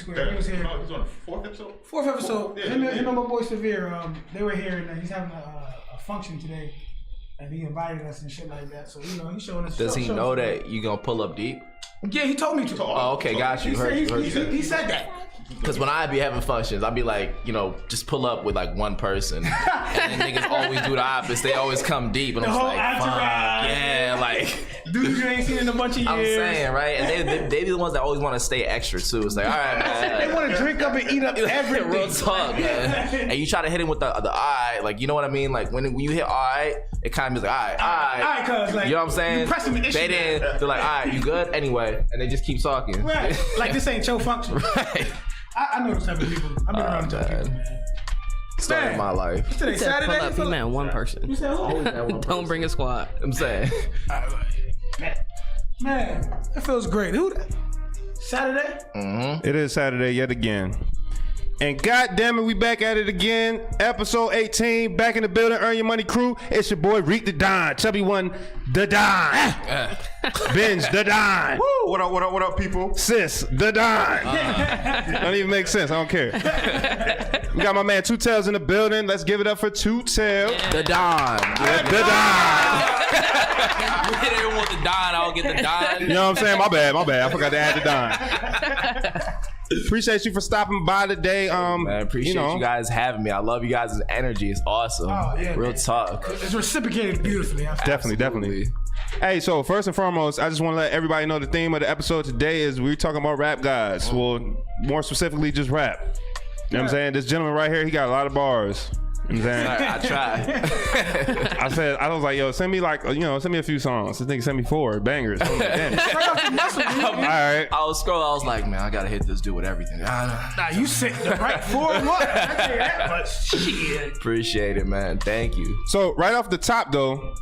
Square. He was here. He's on the fourth episode. Fourth episode. Yeah, Him and my boy Severe. They were here and he's having a function today, and he invited us and shit like that. So he's showing us. Does he know that you gonna pull up deep? Yeah, he told me to. Oh, okay, got you. He said that. Because when I be having functions, I'll be like, just pull up with like one person. And then niggas always do the opposite. They always come deep. And I'm just like, fuck. Yeah, like. Dude, you ain't seen in a bunch of years. I'm saying, right? And they be the ones that always want to stay extra too. It's like, all right, man. They want to drink up and eat up everything. Real talk, man. And you try to hit him with the eye, like, you know what I mean? Like when you hit eye, it kind of is like, all right, cuz, like, you know what I'm saying? You pressing the issue. They're like, all right, you good? Anyway, and they just keep talking. Right. Like this ain't your function. Right. I know the type of people. I've been around the type of people, man. Started my life. Today Saturday. Pull up, he meant one person. You said who? Don't bring a squad. I'm saying. Man, that feels great. Who? Saturday? Mm-hmm. It is Saturday yet again. And goddamn it, we back at it again. Episode 18, back in the building. Earn Your Money crew. It's your boy Reek the Don, Chubby One, the Don, Benj the Don. Woo! What up, people? Sis the Don. Don't even make sense. I don't care. We got my man teww in the building. Let's give it up for teww. The Don. The Don. We didn't want the Don. I'll get the Don. You know what I'm saying? My bad. I forgot to add the Don. Appreciate you for stopping by today. Man, appreciate you guys having me. I love you guys' energy. It's awesome. Oh, yeah, Real man. talk. It's reciprocated beautifully. Definitely. Hey, so first and foremost, I just want to let everybody know the theme of the episode today is we're talking about rap guys. Well, more specifically, just rap. You know what I'm saying? This gentleman right here, he got a lot of bars. You know what I'm saying? I tried. I was like, yo, send me send me a few songs. This nigga sent me 4 bangers. I was like, damn. All right. I was scrolling. I was like, man, I gotta hit this dude with everything. Nah, you sit the right 4 what? I tell you that much. Shit. Appreciate it, man. Thank you. So right off the top, though,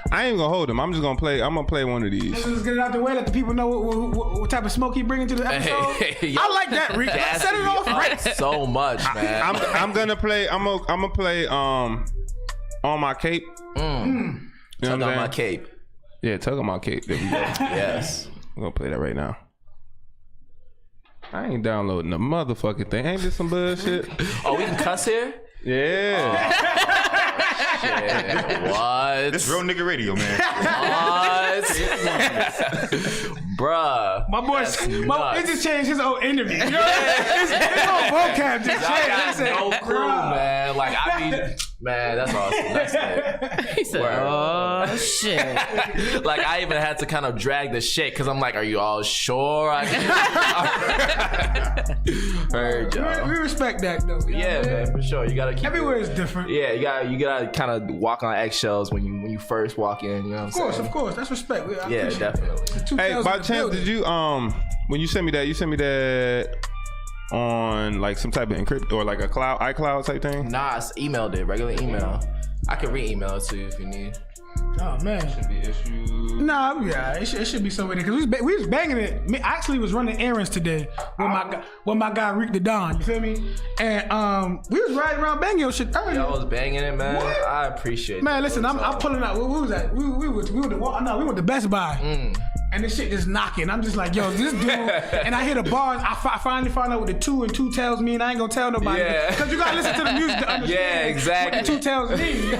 I ain't gonna hold him. I'm gonna play one of these. Let's get it out the way. Let the people know what type of smoke he bringing to the episode. Hey, I like that, Rick. Set it off right. So much, man. I'm gonna play On My Cape. You know Tug on my cape. Yeah, Tug on My Cape. There we go. Yes. I'm gonna play that right now. I ain't downloading the motherfucking thing. Ain't this some bullshit? Oh, we can cuss here? Yeah. Shit. What? This real nigga radio, man. What? Bruh. My boy, it just changed his whole interview. You know his whole vocab just changed. I got no clue, man. Like, man, that's awesome. That's it. He said, oh, shit. Like, I even had to kind of drag the shit because I'm like, are you all sure? Heard y'all. We respect that, though. Yeah, man, for sure. You gotta keep everywhere is different. Yeah, you gotta kind of walk on eggshells when you first walk in. You know what I'm saying? Of course, that's respect. Yeah, definitely. Hey, by chance, did you when you sent me that on like some type of encrypt or like a iCloud type thing? Nah, it's emailed it, regular email. I can re-email it to you if you need. Oh man, Should be issued. nah, yeah, it should be somewhere because we was banging it. I actually was running errands today with my guy Reek the Don. You feel me? And we was riding around banging your shit earlier. Y'all was banging it, man. What? I appreciate it. Man, listen, I'm pulling out. Where was that? We went to Best Buy. And this shit just knocking. I'm just like, yo, this dude. And I hit a bar. I finally found out what the 2 and 2 tells me, and I ain't gonna tell nobody. Yeah. Because you gotta listen to the music to understand Yeah, exactly. what the 2 tells me. You feel me?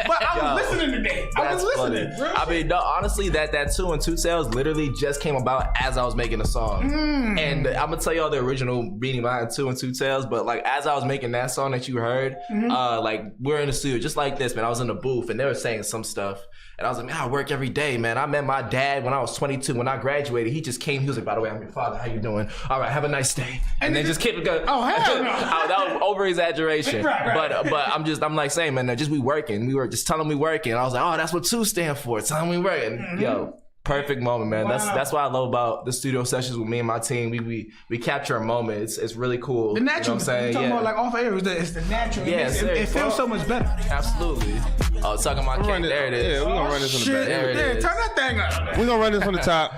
But I was listening today. I was listening. Funny. I mean, no, honestly, that 2 and 2 tells literally just came about as I was making the song. And I'm gonna tell y'all the original meaning behind 2 and 2 tells. But like as I was making that song that you heard, like we're in the studio just like this, man. I was in the booth and they were saying some stuff. And I was like, man, I work every day, man. I met my dad when I was 22. When I graduated, he just came. He was like, by the way, I'm your father. How you doing? All right, have a nice day. And then just kept it going. Oh, hell no. That was over exaggeration. Right. But I'm like saying, man, just we working. We were just telling them we working. I was like, oh, that's what 2 stand for. Tell them we working. Yo, perfect moment, man. Wow. That's what I love about the studio sessions with me and my team. We capture a moment. It's really cool. The natural. You know what I'm saying? You're talking about like off air. It's the natural. Yeah, it feels so much better. Absolutely. Oh, talking about cake. There it is. Yeah, we're gonna run this on the back. There it is. Turn that thing up. We're gonna run this from the top.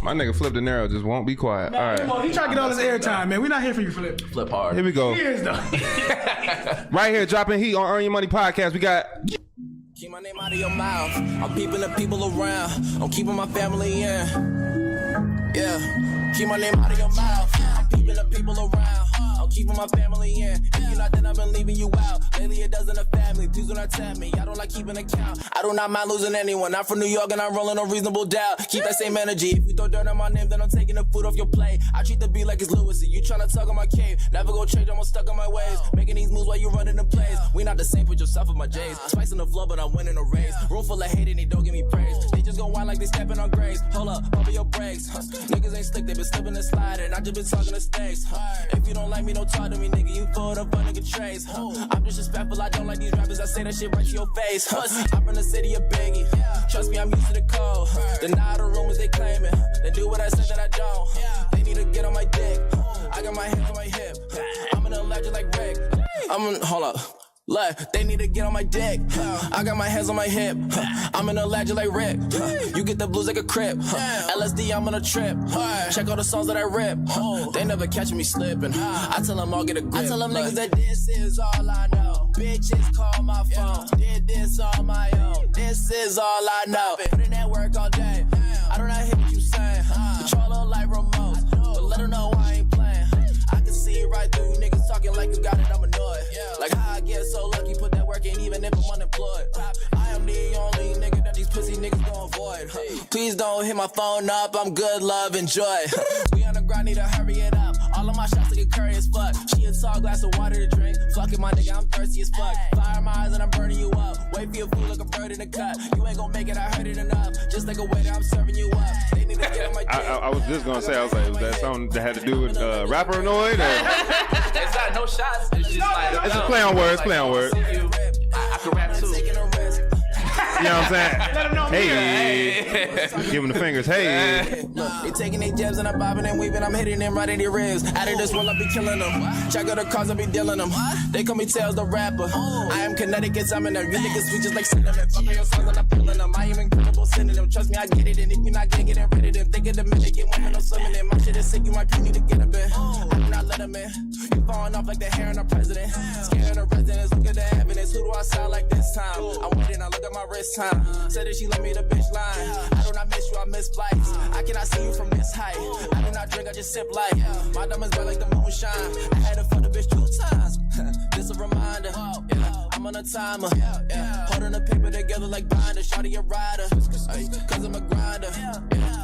My nigga Flip De Niro just won't be quiet. All right. He trying to get all his airtime, man. We're not here for you, Flip. Flip hard. Here we go. He is, though. Right here, dropping heat on Earn Your Money podcast. We got... Keep my name out of your mouth. I'm peeping the people around. I'm keeping my family in. Yeah. Keep my name out of your mouth. I'm peeping the people around. I'm keeping my family in. If you're not, then I've been leaving you out. Lately it doesn't affect me. Please do not tell me. I don't like keeping account. I do not mind losing anyone. I'm from New York and I'm rolling on reasonable doubt. Keep that same energy. If you throw dirt on my name, then I'm taking the food off your plate. I treat the beat like it's Lewis. You tryna tug on my cave. Never go change, I'm stuck on my ways. Making these moves while you running the plays. We not the same, put yourself in my J's. Twice in the floor, but I'm winning a race. Room full of hate and they don't give me praise. They just gon' whine like they stepping on graves. Hold up, over your brakes. Niggas ain't slick, they been slipping and sliding. I just been talking to snakes. If you don't like me, don't talk to me, nigga. You full of fun, nigga trays. I'm disrespectful, I don't like these rappers. I say that shit right to your face. I'm from the city of Biggie. Trust me, I'm used to the code. Deny the rumors they claiming. They do what I said that I don't. They need to get on my dick. I got my hands on my hip. I'm in a legend like Rick. Hold up. Look, they need to get on my dick. I got my hands on my hip. I'm in a legend like Rick. You get the blues like a crip. LSD, I'm on a trip. Check all the songs that I rip. They never catch me slipping. I tell them all get a grip. I tell them niggas that this is all I know. Bitches call my phone. Did this on my own. This is all I know. Put in that work all day. I do not hear what you saying. Controller like remote. But let them know I ain't playing. I can see it right through you niggas talking like you got it, I'm annoyed. Like how I get so lucky, put that work in even if I'm unemployed. I am the only nigga that these pussy niggas gon' avoid. Please don't hit my phone up, I'm good, love, enjoy. We on the grind, need to hurry it up. All of my shots like a curry as fuck. She a tall glass of water to drink. Fucking my nigga, I'm thirsty as fuck. Fire my eyes and I'm burning you up. Wait for your food like a bird in the cut. You ain't gon' make it, I heard it enough. Just like a waiter, I'm serving you up. They need to get on my dick. I was just gonna say, I was like, was that something that had to do with rapper annoyed? It's not no shots. It's just like It's a play on words, play on words. I can rap too. You know what I'm saying? Let them know. Hey, giving the fingers. Hey, They taking their jabs and I'm bobbing and weaving. I'm hitting them right in their ribs. Out of this world, I be killing them. Check out the cars, I be dealing them. They call me Talez the rapper. I am Connecticut, I'm in there. You niggas sweet just like cinnamon. Fuck your songs and I'm feeling them. I am incredible sending them. Trust me, I get it. And if you're not getting it, rid of them. Think of the minute, get women, no swimming in. My shit is sick, you might need to get a bit. I do not let them in. You falling off like the hair on the president. Scaring the residents, look at the evidence. Who do I sound like this time? I went in, I look at my wrist time. Said that she let me the bitch line. I do not miss you, I miss flights. I cannot see you from this height. I do not drink, I just sip light. My diamonds bright like the moonshine. I had to fuck the bitch 2 times. This a reminder. I'm on a timer. Holding the paper together like binder. Shawty a rider. Cause I'm a grinder.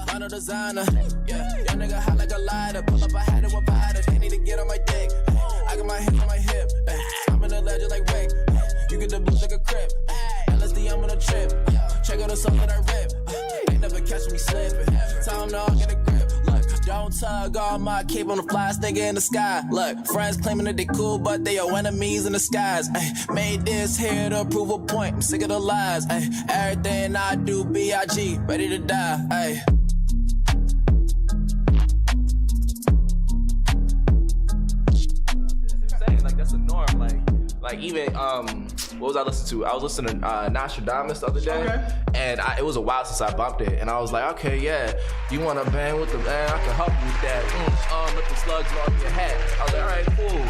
I'm a designer. Young nigga hot like a lighter. Pull up, I had it with vider. They need to get on my dick. I got my hands on my hip. I'm in a legend like Rick. You get the blues like a crip. LSD, I'm on a trip. Check out the song that I rip. They never catch me slipping. Tell them no, I'll get a grip. Look, don't tug on my cape on the flyest nigga in the sky. Look, friends claiming that they cool, but they are enemies in disguise. Made this here to prove a point. I'm sick of the lies. Everything I do, B.I.G. Ready to die. Like that's a norm. Like even what was I listening to? I was listening to Nostradamus the other day, and it was a while since I bumped it, and I was like, okay, yeah, you want to bang with the man? I can help you with that. Let the slugs off your hat. I was like, all right, cool.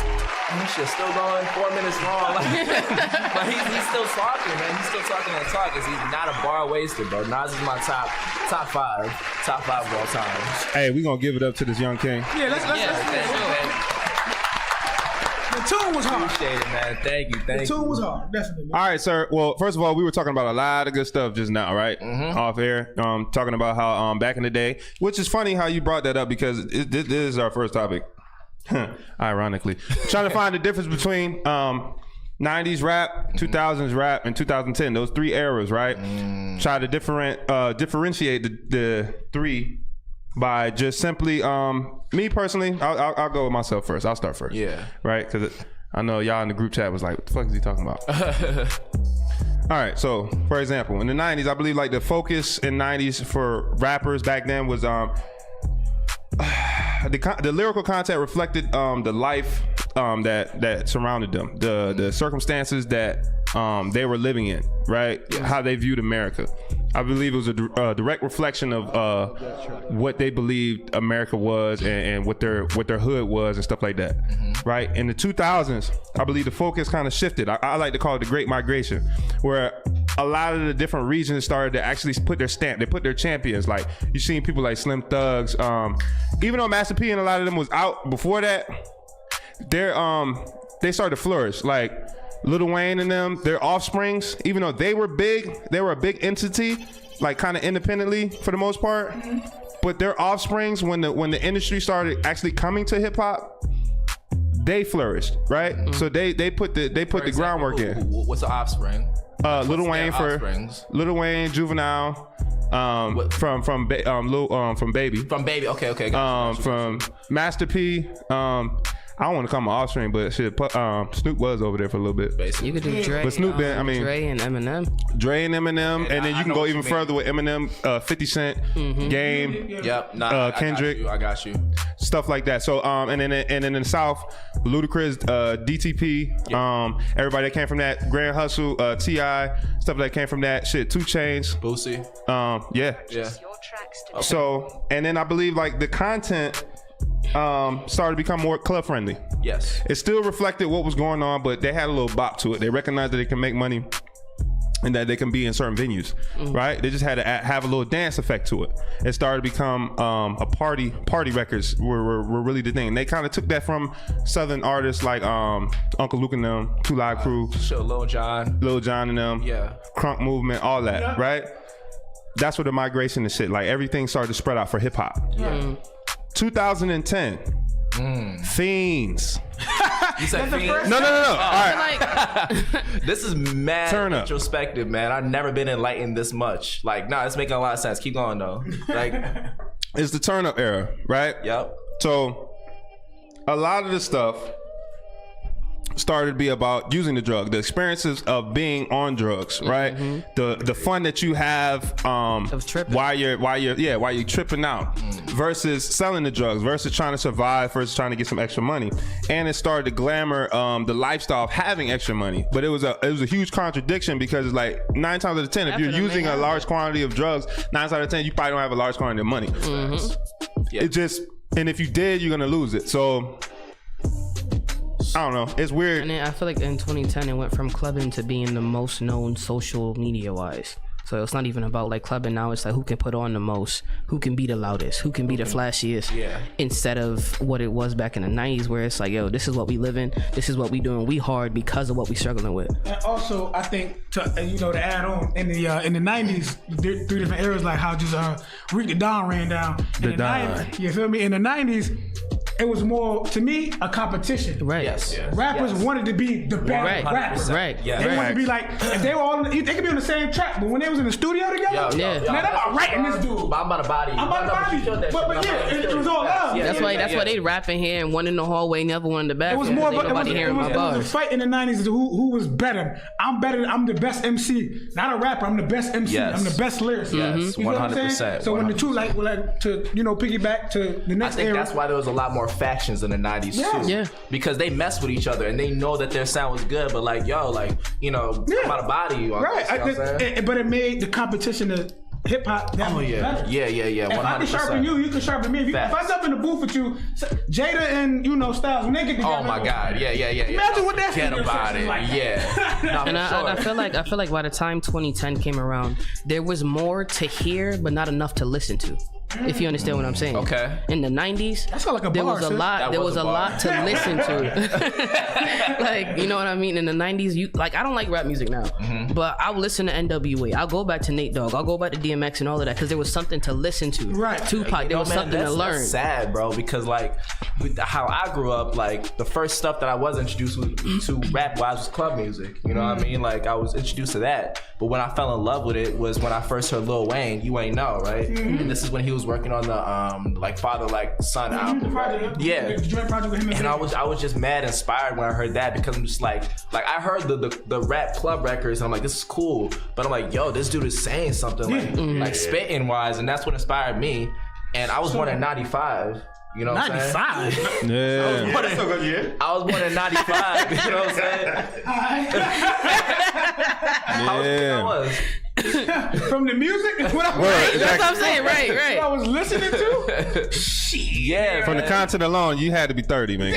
And this shit's still going 4 minutes long. But he's still talking, man. He's still talking and talking. He's not a bar waster, bro. Nas is my top 5 of all time. hey, we gonna give it up to this young king. Yeah, let's Thank you, man. The tune was hard. Appreciate it, man. Thank you. The tune was hard, definitely. All right, sir. Well, first of all, we were talking about a lot of good stuff just now, right? Off air, talking about how back in the day, which is funny how you brought that up because this is our first topic. Ironically, trying to find the difference between 90s rap, 2000s rap, and 2010. Those 3 eras, right? Try to differentiate the 3 by just simply me personally. I'll go with myself first. I'll start first. Yeah. Right? Because I know y'all in the group chat was like, what the fuck is he talking about? All right. So, for example, in the 90s, I believe like the focus in 90s for rappers back then was the lyrical content reflected the life that surrounded them, the circumstances that they were living in, right? How they viewed America. I believe it was a direct reflection of what they believed America was and what their hood was and stuff like that, right? In the 2000s, I believe the focus kind of shifted. I like to call it the Great Migration, where a lot of the different regions started to actually put their stamp. They put their champions. Like you seen people like Slim Thugs. Even though Master P and a lot of them was out before that, they started to flourish. Like Lil Wayne and them, their offsprings, even though they were a big entity, like kind of independently for the most part. But their offsprings, when the industry started actually coming to hip hop, they flourished, right? So they put the groundwork in. What's the offspring? Lil Wayne Lil Wayne, Juvenile, from Baby. From Baby, okay. Gotcha. From Master P. I don't want to call him an offspring, but shit, Snoop was over there for a little bit. Basically. You could do Dre. But Snoop been, I mean, Dre and Eminem. And then you can go even further with Eminem, 50 Cent, Game. Yep. Kendrick. I got you. Stuff like that. So and then in the South, Ludacris, DTP, everybody that came from that, Grand Hustle, T.I., stuff that came from that. Shit, 2 Chainz, Boosie. Yeah. Okay. So and then I believe like the content started to become more club friendly. Yes. It still reflected what was going on, but they had a little bop to it. They recognized that they can make money and that they can be in certain venues, right? They just had to have a little dance effect to it. It started to become a party records were really the thing. And they kind of took that from Southern artists like Uncle Luke and them, 2 Live Crew, Sure, Lil Jon and them, Crunk Movement, all that, right? That's where the migration and shit, like everything started to spread out for hip hop. 2010, Fiends. You said Fiends? No. All right. Like, This is mad Turn up. introspective, man. I've never been enlightened this much. Like, nah, it's making a lot of sense. Keep going, though. Like, It's the turn up era, right? yep. So a lot of the stuff started to be about using the drug, the experiences of being on drugs, right? The fun that you have Of tripping. while you're tripping out, versus selling the drugs, versus trying to survive, versus trying to get some extra money. And it started to glamour the lifestyle of having extra money. But it was a huge contradiction, because it's like 9 times out of 10, if After you're the using man. a large quantity of drugs, 9 times out of 10 you probably don't have a large quantity of money. Yeah. It just, and if you did, you're gonna lose it. So I don't know. It's weird. and then I feel like in 2010 it went from clubbing to being the most known social media wise. So it's not even about like clubbing now. It's like who can put on the most, who can be the loudest, who can be the flashiest. Yeah. Instead of what it was back in the 90s, where it's like, yo, this is what we live in, this is what we doing, we hard because of what we struggling with. And also, I think to add on in the 90s, 3 different eras, like how just Reek the Don ran down. In The Don. 90s, you feel me? In the 90s, it was more, to me, a competition. Right. Yes. Rappers wanted to be the best Right. rappers. Right. Yeah. They wanted to be like, if they were all, they could be on the same track, but when they was in the studio together, Yeah. man, I'm about writing this dude. I'm about to body you. I'm about to body you. But yeah, it was all love. Yeah. That's why they rapping here and one in the hallway, the other one in the back. It was more of Ain't a, nobody hearing my it was a bars. fight in the 90s as to who was better. I'm the best MC. Not a rapper, I'm the best MC. Yes. I'm the best lyricist. Yes, You know what I'm saying? 100%, So when the two, like to, piggyback to the I next think era. that's why there was a lot more factions in the 90s too. Yeah. Because they mess with each other and they know that their sound was good, but like, yo, like, I'm about to body you. On Right. this, you know what I'm saying? But it made the competition to hip hop that much better. Yeah, If I can 100%. sharpen you, you can sharpen me. If I jump in the booth with you, Jada and Styles, when they get together. Oh my God, yeah. Imagine what that Forget studio about session it, is like. yeah. No, And for I sure. feel like by the time 2010 came around, there was more to hear, but not enough to listen to. If you understand what I'm saying. Okay. In the 90s, That's like a there bar, was a sis. lot. That There was was a a bar. lot to listen to. Like, you know what I mean? In the 90s, I don't like rap music now, but I'll listen to NWA. I'll go back to Nate Dogg. I'll go back to DMX and all of that because there was something to listen to. Right. Tupac. There was something to learn. That's sad, bro, because like with how I grew up, like the first stuff that I was introduced to rap wise was club music. You know what I mean? Like I was introduced to that. But when I fell in love with it was when I first heard Lil Wayne, You Ain't Know, right? And this is when he was working on the like Father Like Son album. Yeah. The joint project with him And I was just mad inspired when I heard that because I'm just like I heard the rap club records and I'm like, this is cool. But I'm like, yo, this dude is saying something like spitting wise, and that's what inspired me. And I was born in 95. You know what I'm saying? 95. Yeah. That's so good, yeah. I was born in 95. You know what I'm saying? I was. From the music, what I Word, That's what I'm saying. Right. what I was listening to. Yeah, From the content alone, you had to be 30, man.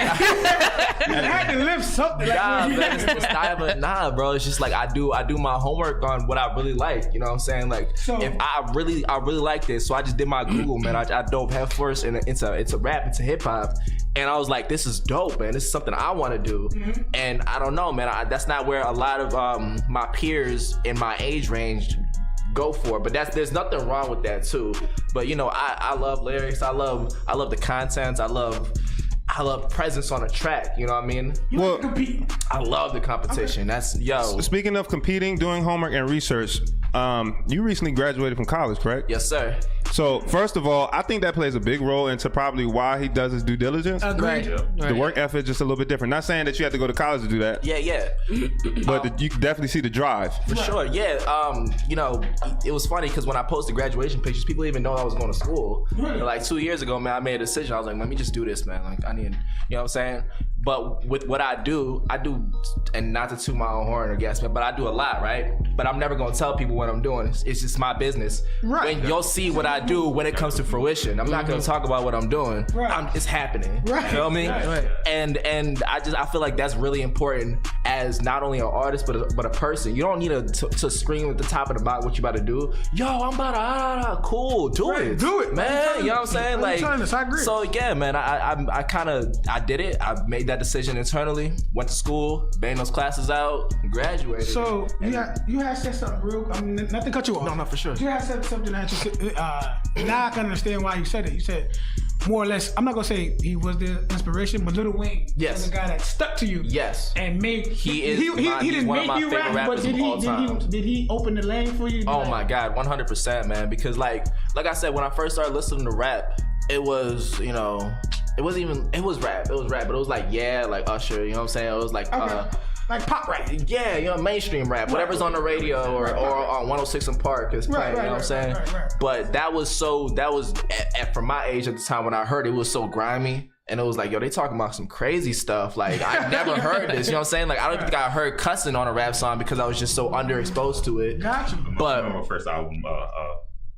You had to live something. Like, Nah, man, it's nostalgia. Nah, bro. It's just like I do my homework on what I really like. You know what I'm saying? Like, So- if I really like this, so I just did my Google, man. I dove headfirst into rap, into hip hop, and I was like, this is dope, man. This is something I want to do. And I don't know, man. That's not where a lot of my peers in my age range go for, but there's nothing wrong with that too. But you know, I love lyrics. I love the content. I love presence on a track. You know what I mean? you Well- want to compete. I love the competition. That's Speaking of competing, doing homework and research, you recently graduated from college, correct? Yes, sir. So first of all, I think that plays a big role into probably why he does his due diligence. Agreed. The work ethic is just a little bit different. Not saying that you have to go to college to do that, Yeah. but you can definitely see the drive. For sure, yeah. You know, it was funny because when I posted graduation pictures, people didn't even know I was going to school. Like 2 years ago, man, I made a decision. I was like, let me just do this, man. Like, I need, you know what I'm saying? But with what I do, and not to toot my own horn or guess, but I do a lot, right? But I'm never going to tell people what I'm doing. It's just my business. Right. When you'll see what I do when it comes to fruition. I'm not going to talk about what I'm doing. Right. It's happening. Right. You feel me? Right. And I feel like that's really important as not only an artist but a person. You don't need to scream at the top of the box what you about to do. Yo, I'm about to cool, do Right, it, do it, man. You know what I'm saying? I'm Like, telling this, I agree. so yeah, man. I did it. I made that decision internally. Went to school, banged those classes out, graduated. So you had said something real. I mean, not to cut you off. No, for sure. You had said something that you said. Now I can understand why you said it. You said more or less. I'm not gonna say he was the inspiration, but Lil Wayne Yes. was the guy that stuck to you. Yes. And made He is he he's didn't one of make my you favorite rap, but rappers did of all time. did he open the lane for you? Oh my God, 100%, man. Because like I said, when I first started listening to rap, it was, you know, it was rap, but it was like, yeah, like Usher, you know what I'm saying? It was like, like pop rap. yeah, you know, mainstream rap, whatever's on the radio or on 106 in Park is playing, you know what I'm saying? Right. But that was for my age at the time when I heard it was so grimy. And it was like, yo, they talking about some crazy stuff. Like, I never heard this. You know what I'm saying? Like, I don't think I heard cussing on a rap song because I was just so underexposed to it. Got you. But my first album,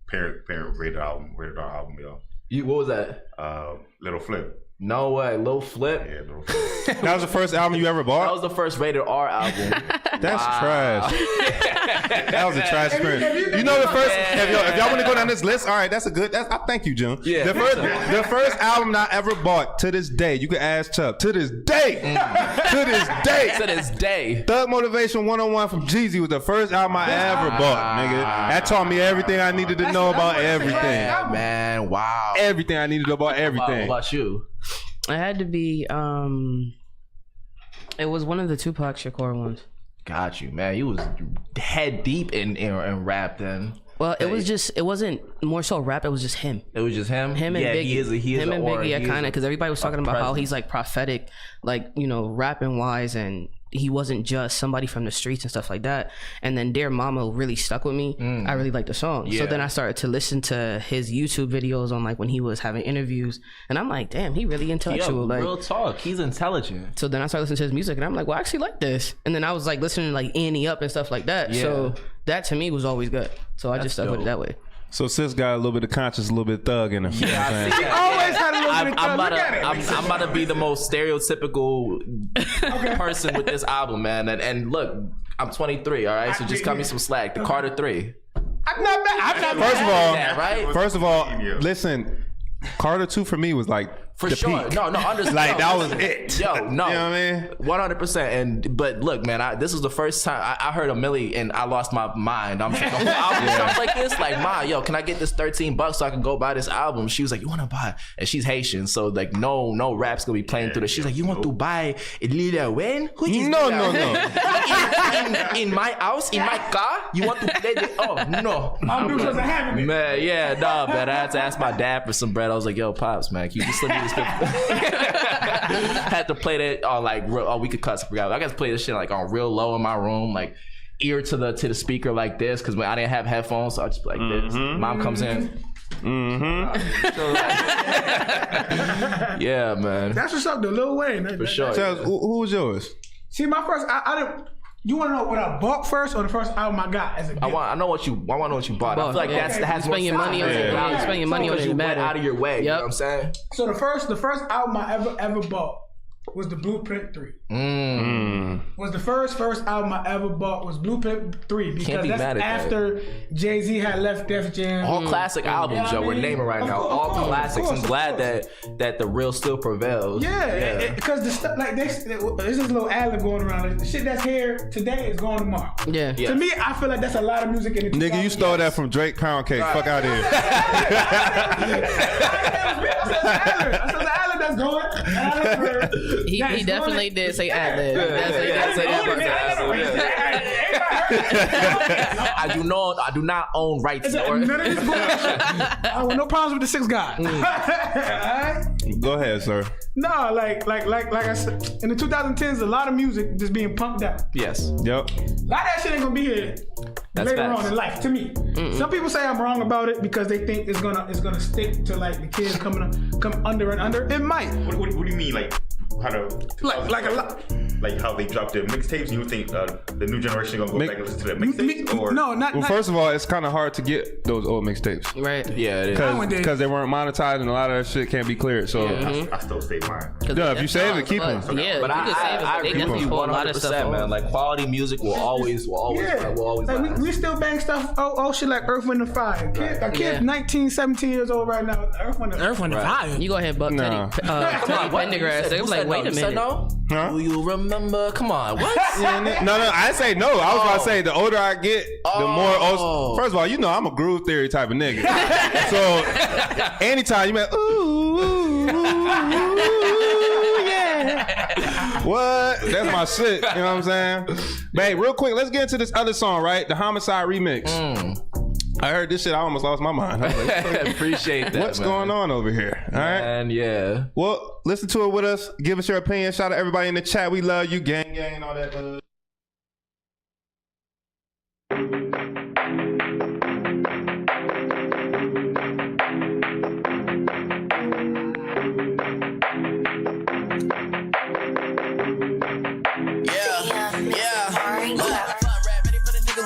parent rated R album, yo. what was that? Little Flip. No way, Lil Flip. Yeah, Little Flip. That was the first album you ever That bought? was the first rated R album. That's trash. That was a trash experience. You know the first. If y'all want to go down this list, all right, that's a good. I thank you, June. Yeah. The first album I ever bought to this day. You can ask Chubb. To this day. To this day. To this day. Thug Motivation 101 from Jeezy was the first album I ever bought, nigga. That taught me everything I needed to know about everything. Yeah, man, wow. Everything I needed to know about What everything. about you? It had to be. It was one of the Tupac Shakur ones. Got you, man. You was head deep in rap then. Well, it was just. It wasn't more so rap. It was just him. It was just him. Him and yeah, Biggie. he is him an and aura. Biggie, yeah, He is kind of, because everybody was talking about how presence. he's like prophetic, like, you know, rapping wise, and he wasn't just somebody from the streets and stuff like that. And then Dear Mama really stuck with me. I really liked the song. Yeah. So then I started to listen to his YouTube videos on like when he was having interviews, and I'm like, damn, he really intellectual. Yo, like, real talk. He's intelligent. so then I started listening to his music, and I'm like, well, I actually like this. And then I was like listening to like Annie Up and stuff like that. Yeah. So that to me was always good. So I just stuck with it that way. So Sis got a little bit of conscience, a little bit of thug in him. You know what I'm saying? Always had a little bit of I'm thug. about to be the most stereotypical person with this album, man. And look, I'm 23, all right? So just cut me some slack. The Carter 3. I'm not mad. First of all, Yeah, right? First of all, listen, Carter 2 for me was like For the sure. peak. No, understand. Like that was it. Yo, no. You know what I mean? 100%. But look, man, this was the first time I heard a Millie and I lost my mind. I'm thinking, the whole album sounds like this. Like, Ma, yo, can I get this $13 so I can go buy this album? She was like, you want to buy? And she's Haitian, so like, no rap's gonna be playing through this. She's like, you want to buy Lil Wayne? Who is No, Lil no, Wayne? no. In my house, in my car, you want to play the? Oh no, I'm doing something happening. man, yeah, no, man. I had to ask my dad for some bread. I was like, yo, pops, man, can you just let me this? Had to play that on like we could cuss. I forgot. I got to play this shit like on real low in my room, like ear to the speaker like this, because when I didn't have headphones, so I just like this. Mom comes in. Yeah, man. That's what's up, though. Lil Wayne. For sure. Charles, who was yours? See, my first, I didn't. You want to know what I bought first or the first album I got as a gift? I know what you bought. I feel like that has more spending money on it. Yeah. Spending money on it. You went out of your way. Yep. You know what I'm saying? So the first album I ever bought was the Blueprint 3. Was the first album I ever bought was Blueprint 3 because be that's mad at after Jay-Z had left Def Jam. All classic albums, Yeah, Joe. We're naming right now. All classics. I'm glad that the real still prevails. Yeah, because the stuff like this, there's this little ad going around. Like, the shit that's here today is gone tomorrow. Yeah. To me, I feel like that's a lot of music in the Nigga, you stole that from Drake Pound Cake. Fuck out of here. I said the ad that's going. He definitely did say ad-lib. I do not own rights. None of this bullshit. I want no problems with the 6 guy. Alright? Go ahead, sir. No, like I said, in the 2010s, a lot of music just being pumped out. Yes. Yep. A lot of that shit ain't gonna be here later facts. on in life. To me, some people say I'm wrong about it because they think it's gonna stick to like the kids come under and under. It might. What do you mean, like how to Like a lot. like how they dropped their mixtapes? You think the new generation gonna go back and listen to their mixtapes? Or No, not. Well, first of all, it's kind of hard to get those old mixtapes. Right. Yeah, it is. Nowadays. Because they weren't monetized and a lot of that shit can't be cleared. So, I still stay mine. yeah, if you save it, keep them. Yeah, But you can save it. I They agree with definitely you pull a lot of 100%, stuff man. off. Like quality music will always Yeah, last. like we still bang stuff. Oh shit, like Earth, Wind, and Fire. A kid, 19, 17 years old right now. Earth, Wind, and Fire. You go ahead, Buck Nah. Teddy Pendergrass. They was like, wait a minute. No? Huh? Do you remember? Come on, what? No, I say no. I was about to say the older I get, the more. First of all, you know I'm a groove theory type of nigga. So anytime you make ooh, yeah, what? That's my shit. You know what I'm saying? Babe, real quick, let's get into this other song, right? The Homicide remix. I heard this shit. I almost lost my mind. I was like, Appreciate that. what's man. going on over here? All right. And yeah. Well, listen to it with us. Give us your opinion. Shout out everybody in the chat. We love you, gang, and all that.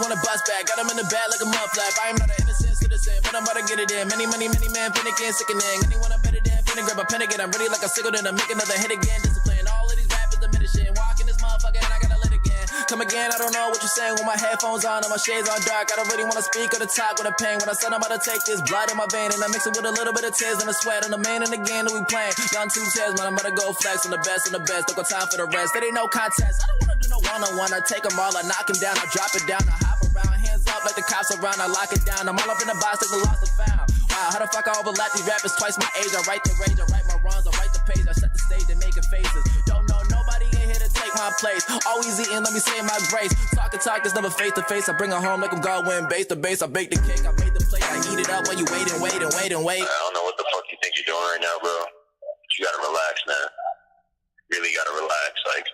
Wanna bust back, got him in the bag like a mud flap. I am not an innocent citizen, but I'm about to get it in. Many man, panicking, sickening. Anyone I'm better than, finna grab a pen again. I'm ready like a sickle, then I make another hit again. Discipline, all of these rappers diminishing. Walking this motherfucker, and I gotta lit again. Come again, I don't know what you're saying with my headphones on and my shades on dark. I don't really wanna speak or to talk with a pain. When I said I'm about to take this blood in my vein and I mix it with a little bit of tears and a sweat on the main and again that we playing. Young 2 tears, man, I'm about to go flex on the best. Don't got time for the rest. There ain't no contest. I don't wanna do no one-on-one. I take them all, I knock them down, I drop it down, I hop around, hands up like the cops around, I lock it down. I'm all up in the box, take the lost and found. Wow, how the fuck I overlap these rappers twice my age? I write the rage, I write my wrongs, I write the page, I set the stage, they making faces. Don't know nobody in here to take my place. Always eating, let me say my grace. Talk, it's never face to face. I bring her home like I'm Godwin, base to base. I bake the cake, I made the plate, I eat it up while you wait and wait. I don't know what the fuck you think you're doing right now, bro. You gotta relax, man. Really gotta relax, like.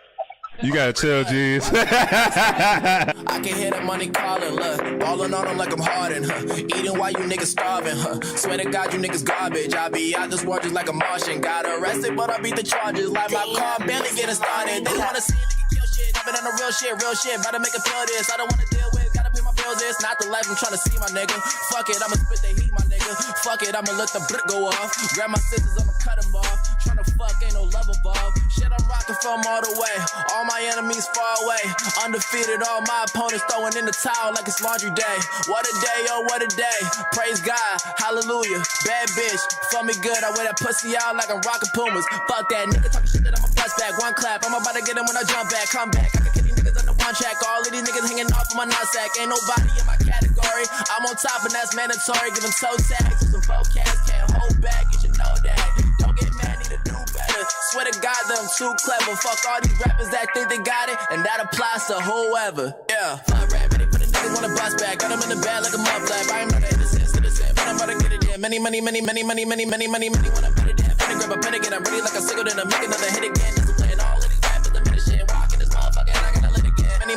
You gotta chill, G's. I can hear the money calling, look. Balling on them like I'm Harden, Eating while you niggas starving, Swear to God, you niggas garbage. I be out this war just like a Martian. Got arrested, but I beat the charges. Like my car barely getting started. They wanna see a nigga kill shit. I've been on the real shit. About to make it feel this. I don't wanna deal with, gotta pay my bills. It's not the life I'm trying to see, my nigga. Fuck it, I'ma spit the heat, my nigga. Fuck it, I'ma let the brick go off. Grab my scissors, I'ma cut them off. Tryna fuck, ain't no love involved. Shit, I'm rocking from all the way. All my enemies far away. Undefeated, all my opponents throwing in the towel like it's laundry day. What a day, oh, what a day. Praise God, hallelujah. Bad bitch, fuck me good. I wear that pussy out like I'm rocking Pumas. Fuck that nigga talking shit that I'ma bust back. One clap, I'm about to get him when I jump back. Come back, I can get these niggas under one track. All of these niggas hanging off of my nutsack. Ain't nobody in my category. I'm on top and that's mandatory. Give them toe tags and some vocabs. Can't hold back, you should know that. Don't get mad, need to do better. Swear to God that I'm too clever. Fuck all these rappers that think they got it, and that applies to whoever. Yeah, fly rap, ready for the niggas wanna bust back. Got them in the bag like a mud flap. I ain't not an innocent citizen, but I'm about to get it in. Many wanna put it in. Finna grab a pen again. I'm ready like a sickle, then I make another hit again. Discipline all of these rappers diminishing. Walking this motherfucker, and I gotta let it again. Many.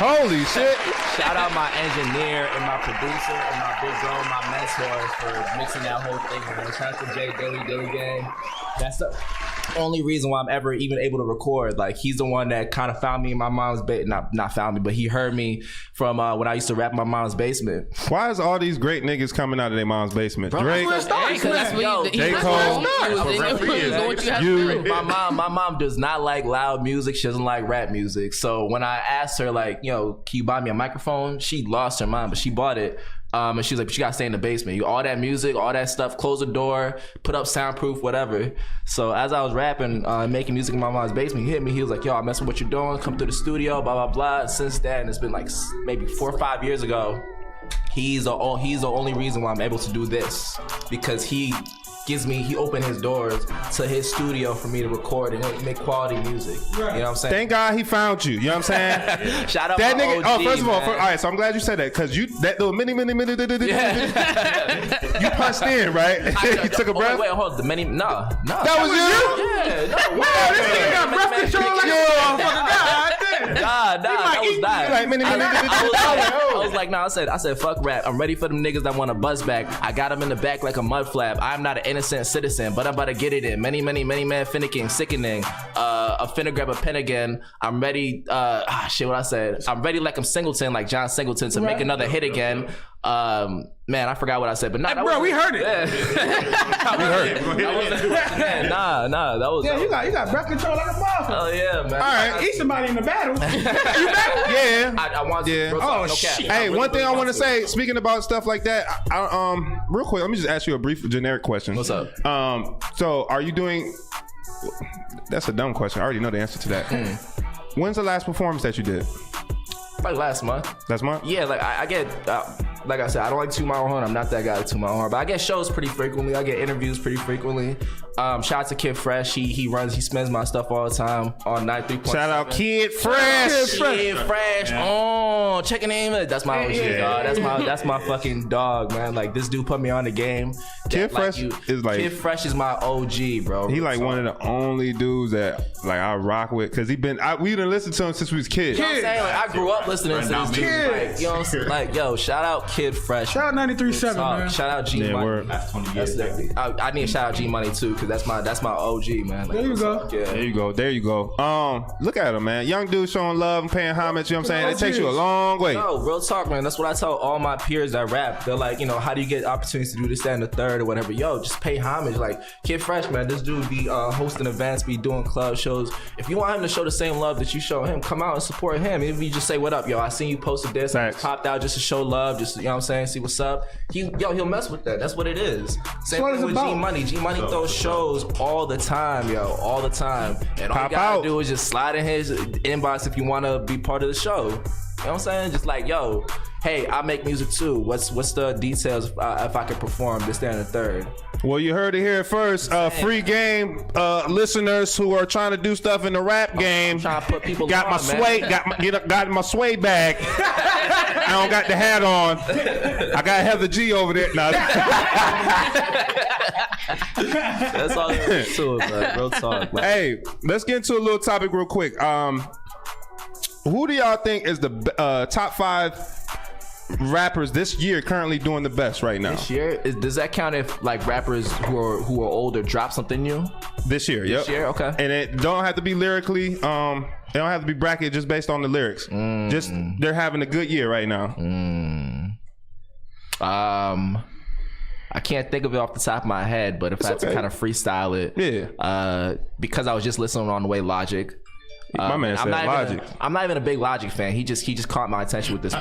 Holy shit. Shout out my engineer and my producer and my big bro, my mentor for mixing that whole thing, man. Shout out to Jay Dilly Gang. That's the only reason why I'm ever even able to record. Like, he's the one that kind of found me in my mom's not found me, but he heard me from when I used to rap in my mom's basement. Why is all these great niggas coming out of their mom's basement? Drake, Because that's what J. Cole, My mom does not like loud music. She doesn't like rap music. So when I asked her, like, you know, can you buy me a microphone? She lost her mind, but she bought it. And she was like, but you gotta stay in the basement. All that music, all that stuff, close the door, put up soundproof, whatever. So as I was rapping, making music in my mom's basement, he hit me. He was like, yo, I mess with what you're doing. Come to the studio, blah, blah, blah. And since then, it's been like maybe 4 or 5 years ago, he's the only reason why I'm able to do this. Because he opened his doors to his studio for me to record and make quality music. Right. You know what I'm saying? Thank God he found you. You know what I'm saying? Shout out that my nigga. OG, first of all, man. all right. So I'm glad you said that because that little mini. You punched in, right? You took a breath. Wait, hold on. No. That was you? Yeah, no. Wow, this nigga got breath control like a motherfucker. God damn. That was that. Like, mini. I was like, no, I said, fuck rap. I'm ready for them niggas that want to buzz back. I got them in the back like a mud flap. I'm not an innocent citizen, but I'm about to get it in. Many man finicking, sickening. I'm finna grab a pen again. I'm ready. What I said. I'm ready like I'm Singleton, like John Singleton, to make another hit again. Man, I forgot what I said, but nah, bro, we heard it. Yeah. We heard it. Nah, that was. Yeah, you got breath control like a motherfucker. Oh yeah, man. All right, eat somebody in the battle. You battle? Yeah. I want to. Yeah. Real talk, no cap. Hey, I one thing I really want to say, speaking about stuff like that, real quick, let me just ask you a brief generic question. What's up? So are you doing? That's a dumb question. I already know the answer to that. When's the last performance that you did? Like last month. Last month? Yeah, like I get, like I said, I don't like toot my own horn. I'm not that guy to toot my own horn, but I get shows pretty frequently. I get interviews pretty frequently. Shout out to Kid Fresh. He spends my stuff all the time on 93.7. Shout out Kid Fresh. Kid Fresh. Oh, check your name. That's my OG, dog. That's my fucking dog, man. Like, this dude put me on the game. Kid Fresh is like, Kid Fresh is my OG, bro. He like one of the only dudes that like I rock with because we didn't listen to him since we was kids. You know what I'm saying? Like, I grew up listening to this dude. Like, you know what I'm saying? Like, yo, shout out Kid Fresh. Shout out 93.7, man. Shout out G Money. That's 20 years. I need to shout out G Money too, because that's my OG, man. Like, There you go. Yeah. There you go. Look at him, man. Young dude showing love and paying homage. You know what I'm saying? It takes you a long way. No, real talk, man. That's what I tell all my peers that rap. They're like, you know, how do you get opportunities to do this, that, and the third, or whatever? Yo, just pay homage. Like, Kid Fresh, man. This dude be hosting events, be doing club shows. If you want him to show the same love that you show him, come out and support him. If you just say, what up, yo, I seen you posted this. I popped out just to show love, just, you know what I'm saying, see what's up. He'll mess with that. That's what it is. Same thing with G Money. G Money throws shows all the time, yo, all the time. And all you gotta do is just slide in his inbox if you want to be part of the show. You know what I'm saying? Just like, yo, hey, I make music too. What's the details if I can perform this, that, and the third? Well, you heard it here first. Free game listeners who are trying to do stuff in the rap game. I'm trying to put people got on, my sway, man. got my sway bag. I don't got the hat on. I got Heather G over there. Nah. That's all there is to it, man. Real talk, man. Hey, let's get into a little topic real quick. Who do y'all think is the top 5 rappers this year currently doing the best right now? This year? Does that count if like rappers who are older drop something new? This year, yep. This year, okay. And it don't have to be lyrically. It don't have to be bracketed just based on the lyrics. Just they're having a good year right now. I can't think of it off the top of my head, but if I had to kind of freestyle it, because I was just listening on the way Logic. My man said Logic. I'm not even a big Logic fan. He just caught my attention with this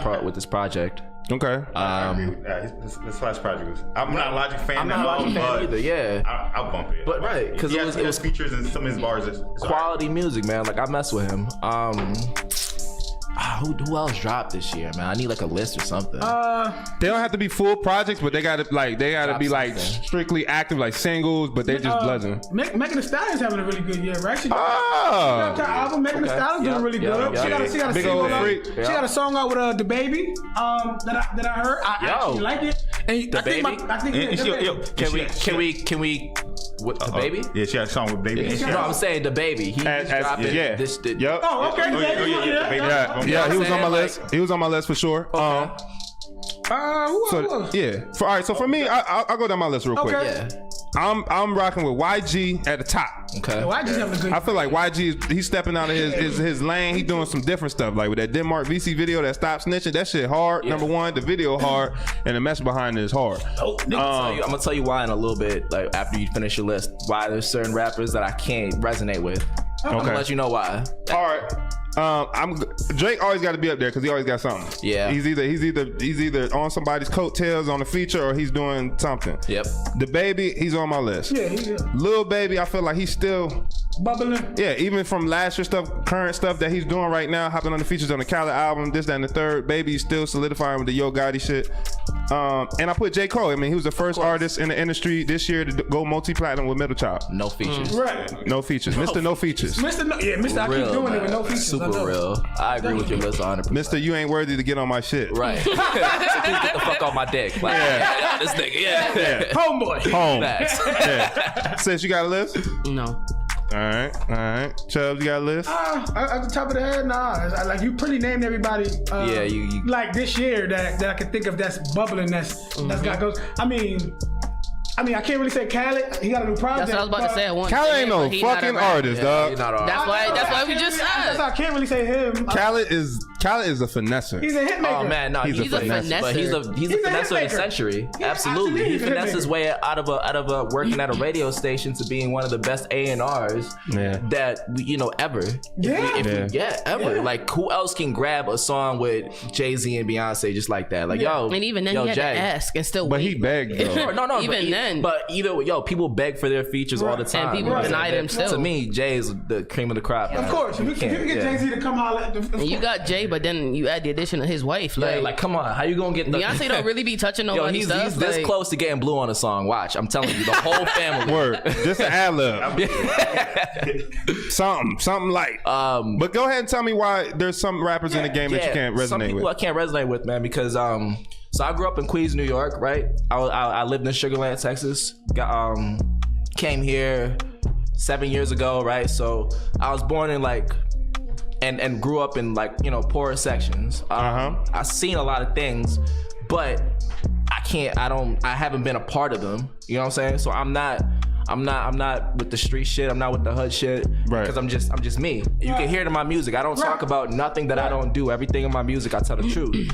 project. Okay. I agree with that. His last project was. I'm not a Logic fan. I'm not a Logic fan either. Yeah. I'll bump it. But right, because it was features and some of his bars. Quality music, man. Like, I mess with him. Who else dropped this year, man? I need like a list or something. They don't have to be full projects, but they gotta be like strictly active, like singles, but they just buzzing. Megan Thee Stallion's having a really good year, right? She Oh. got her album. Megan Thee Stallion's doing really good. She got a Big single old out. freak. She got a song out with the baby that I heard. I actually like it. And The Baby? Can we With the baby? Yeah, she had a song with Baby. And she No, had- I'm saying the baby. He was dropping yeah. this. Yep. Oh, okay. Yeah, he was on my list. He was on my list for sure. Okay. All right. So for me, I'll go down my list real quick. Okay. Yeah. I'm rocking with YG at the top. Okay. Well, I just having a good. I feel like YG he's stepping out of his lane. He doing some different stuff, like with that Denmark VC video that Stop Snitching. That shit hard. Yeah. Number one, the video hard, and the message behind it is hard. I'm gonna tell you why in a little bit, like after you finish your list, why there's certain rappers that I can't resonate with. I'm gonna let you know why. All right. Drake always got to be up there because he always got something. Yeah. He's either on somebody's coattails on a feature or he's doing something. Yep. The Baby, he's on my list. Yeah, Lil Baby, I feel like he's still bubbling. Yeah, even from last year stuff, current stuff that he's doing right now, hopping on the features on the Khaled album, this, that, and the third. Baby's still solidifying with the Yo Gotti shit. And I put J. Cole. I mean, he was the first artist in the industry this year to go multi-platinum with Middle Child. No features. Right. No features. Mr. No Features. Mr. No, yeah, Mr. I keep Real, doing it man. with no features. I Super know. real. I agree with your list 100%. Mr. You ain't worthy to get on my shit. Right. So please get the fuck off my dick. Like, Yeah. this nigga. Yeah. Homeboy. Home. Facts. Yeah. Sis, you got a list? No. All right. Chubbs, you got a list? At the top of the head, nah. Like you pretty named everybody. Yeah, you like this year that I can think of that's bubbling. That's got goes. I mean, I can't really say Khaled. He got a new project. That's what I was about to say. I want Khaled ain't no fucking artist, dog. You're not all That's why we just That's why I said. can't really say him. Khaled is a finesser. He's a hitmaker. Oh man, no, He's a finesser. But he's a He's a finesser of the hitmaker. century. Yeah, Absolutely, he absolutely, he's a finessed his hitmaker. way out of a working at a radio station to being one of the best A&Rs that ever. Ever. Yeah. Like who else can grab a song with Jay-Z and Beyonce just like that? Like yo, And even then, yo, he had Jay. to ask and still But wait. he begged, though. No, Even then. But either people beg for their features all the time. people Right. deny them still. To me, Jay is the cream of the crop. Of course, if you can get Jay-Z to come holler at the. And you got Jay, but then you add the addition of his wife. Like come on, how you gonna get the Beyonce don't really be touching Yo, nobody's he's stuff. this like, close to getting blue on a song. Watch, I'm telling you, the whole family. Word. Just an ad-lib. Something light. But go ahead and tell me why there's some rappers in the game that you can't some resonate people with. I can't resonate with, man, because so I grew up in Queens, New York, right? I lived in Sugar Land, Texas. Came here 7 years ago, right? So I was born in and grew up in poorer sections. I've seen a lot of things, but I haven't been a part of them. You know what I'm saying? So I'm not with the street shit. I'm not with the hood shit. Right. Because I'm just me. You can hear it in my music. I don't talk about nothing that I don't do. Everything in my music, I tell the truth.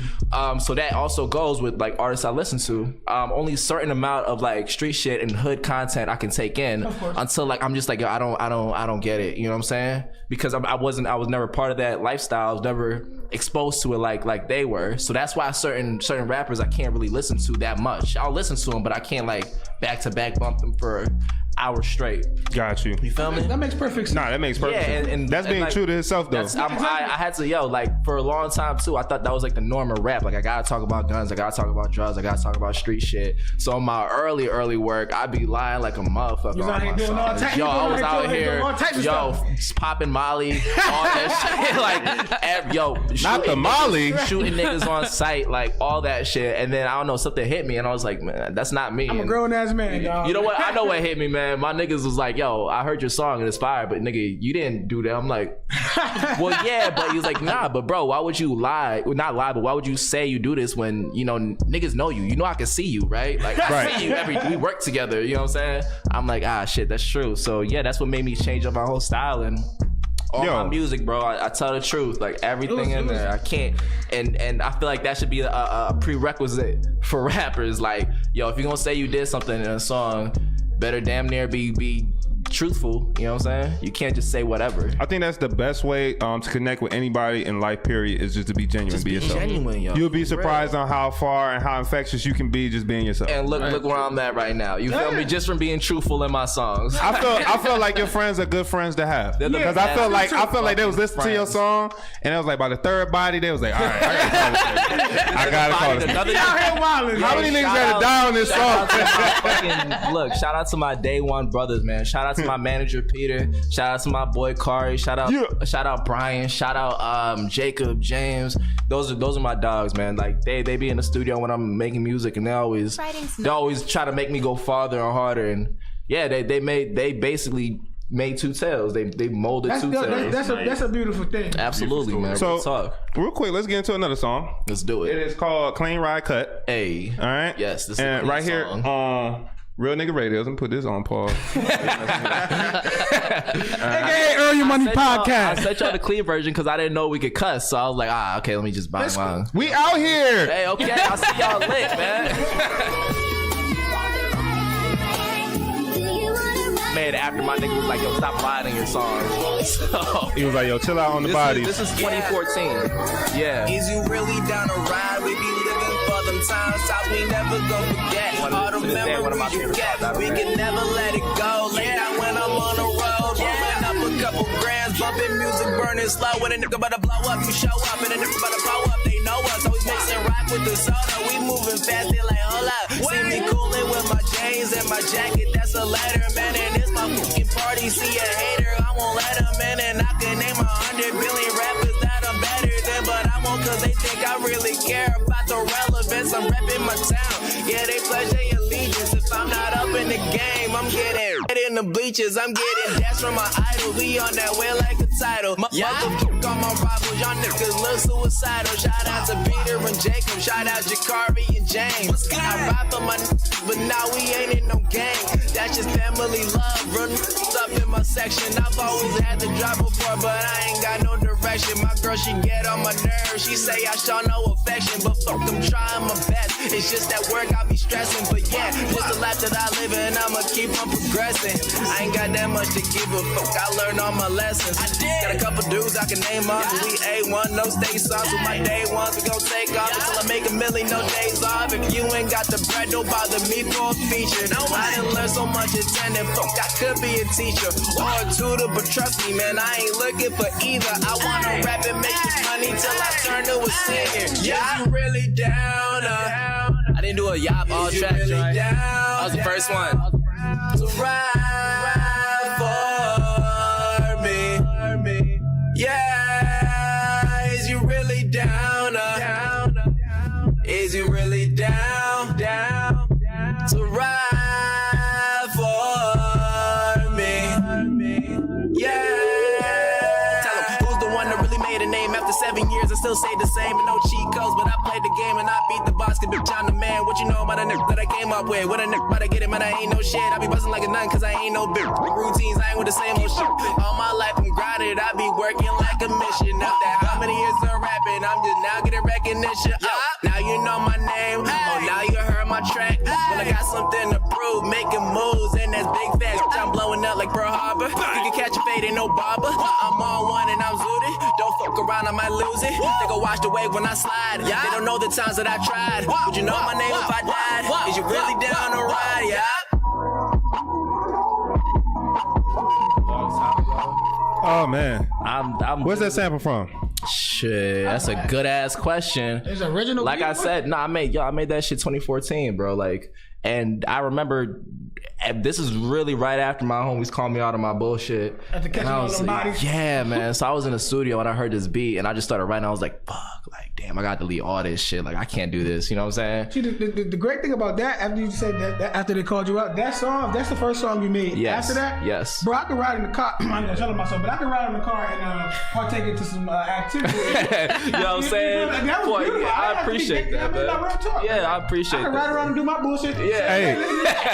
So that also goes with artists I listen to. Only a certain amount of street shit and hood content I can take in until I'm just yo, I don't get it. You know what I'm saying? Because I was never part of that lifestyle. I was never exposed to it like they were. So that's why certain rappers I can't really listen to that much. I'll listen to them, but I can't back to back bump them for hours straight. Got you. You feel me? That makes perfect sense. Nah, that makes perfect sense. and that's being true to himself, though. I had to for a long time too. I thought that was the norm of rap. I gotta talk about guns. I gotta talk about drugs. I gotta talk about street shit. So in my early work, I'd be lying like a motherfucker. You was out on here my doing all songs. types- Yo, you I doing was all out types of here, stuff. popping Molly, all that shit. Not the Molly. Shooting niggas on sight, all that shit. And then I don't know, something hit me, and I was like, man, that's not me. I'm a And grown ass man, dog. you know what? I know what hit me, man. My niggas was like, yo, I heard your song and it's fire, but nigga, you didn't do that. I'm like, well, yeah, but he was like, nah, but bro, why would you lie? Well, not lie, but why would you say you do this when, niggas know you? You know I can see you, right? I see you we work together, you know what I'm saying? I'm like, shit, that's true. So yeah, that's what made me change up my whole style and all my music, bro. I tell the truth, everything in there. I can't, and I feel like that should be a prerequisite for rappers. Yo, if you're gonna say you did something in a song, better damn near be truthful. You know what I'm saying? You can't just say whatever. I think that's the best way to connect with anybody in life, period, is just to be genuine, be yourself. Genuine, yo. You'll be surprised on how far and how infectious you can be just being yourself. And look where I'm at right now. You feel me? Just from being truthful in my songs. I feel like your friends are good friends to have. Because I feel like they was listening to your song and it was by the third body they was like, all right, I gotta call this. How many niggas gotta die on this song? Shout out to my day one brothers, man. Shout out to my manager Peter. Shout out to my boy Kari. Shout out Brian. Shout out Jacob, James. Those are my dogs, man. They be in the studio when I'm making music, and they always try to make me go farther and harder. And yeah, they basically made two tails. They molded two tails. That's a beautiful thing. Absolutely, man. So, Real talk. real quick, let's get into another song. Let's do it. It is called Clean Ride Cut. Hey. All right? Yes, this is a and clean right song. here on Real Nigga Radio. Let me put this on pause. AKA Earn Your Money I Podcast. sent y'all the clean version because I didn't know we could cuss. So I was like, okay, let me just buy one. We out here. Hey, okay, I'll see y'all lit, man. Man, after my nigga was like, yo, stop lying in your songs. So, He was like, yo, chill out on the bodies. This is 2014. Yeah. Is you really down to ride? We be living for them times we never gonna forget. All the memories you get, we can never let it go. Late night when I'm on the road, rolling up a couple grams, bumping music, burning slow. When a nigga about to blow up, you show up, and a nigga about to blow up, they know us. Always mixing rock with the soda, we moving fast, they like, hold up. See me cooling with my jeans and my jacket, that's a letter, man, and it's my fucking party. See a hater, I won't let him in, and I can name 100 billion rappers that I'm better than, but I won't cause they think I really care about the relevance. I'm repping my town, yeah, they pledge their allegiance. If I'm not up in the game, I'm getting in the bleachers. I'm getting dash from my idol, we on that way like a title. My motherfucker on my rivals, y'all niggas look suicidal. Shout out to Peter and Jacob, shout out Jakari and James. I ride for my but now we ain't in no gang. That's just family love, run up in my section. I've always had to drive before, but I ain't got no direction. My girl, she get on my nerves. She say I show no affection, but fuck, I'm trying my best. It's just that work I be stressing, but yeah, just the life that I live in, I'ma keep on progressing. I ain't got that much to give a fuck. I learned all my lessons. Got a couple dudes I can name off. We A1, no stay sauce with my day ones. We gon' take off until I make a million, no days off. If you ain't got the bread, don't bother me for a feature. I done learned so much attending, fuck, I could be a teacher or a tutor, but trust me, man, I ain't looking for either. I wanna rap and make this money till I turn to a singer. Yeah, you really down? I didn't do a yop all You tracks, really right? down? That was the first one. To ride for me. Yeah, is you really down? Is you really down? To ride for me. Yeah. Tell 'em who's the one that really made a name after 7 years. I still say the same and no cheat codes, but I played the game and I beat the boss. Cause bitch, I'm the man. What you know about a nigga that I came up with? What a nigga about to get it, man, I ain't no shit. I be bustin' like a nun cause I ain't no bitch. Routines, I ain't with the same old shit. All my life I'm grounded, I be working like a mission. After how many years of rapping, I'm just now getting recognition. Now you know my name. Oh, now you heard my track. Well, I got something to prove, making moves, and that's big facts. I'm blowing up like Pearl Harbor. You can catch a fade, ain't no barber. I'm on one and I'm zooted. Don't fuck around, I might lose it. They gon' watch the wave when I slide. They don't know the times that I tried. Would you know my name if I died? Is you really down to ride? Yeah. Oh, man. I'm Where's that sample from? Shit, that's a good ass question. It's original. Like I said, I made that shit 2014, bro. Like, and I remember this is really right after my homies called me out of my bullshit. After catching all them bodies? Yeah, man. So I was in the studio and I heard this beat and I just started writing. I was like, fuck, like, damn, I got to delete all this shit. Like, I can't do this. You know what I'm saying? See, the great thing about that, after you said that after they called you out, that song, that's the first song you made. Yes. After that, Yes. bro, I could ride in the car. I'm not telling myself, but I could ride in the car and partake into some activity. You know what I'm saying? That was Boy, beautiful. yeah, I appreciate that, man. man. Real talk. Yeah, I appreciate I could that. ride around and do my bullshit. Yeah.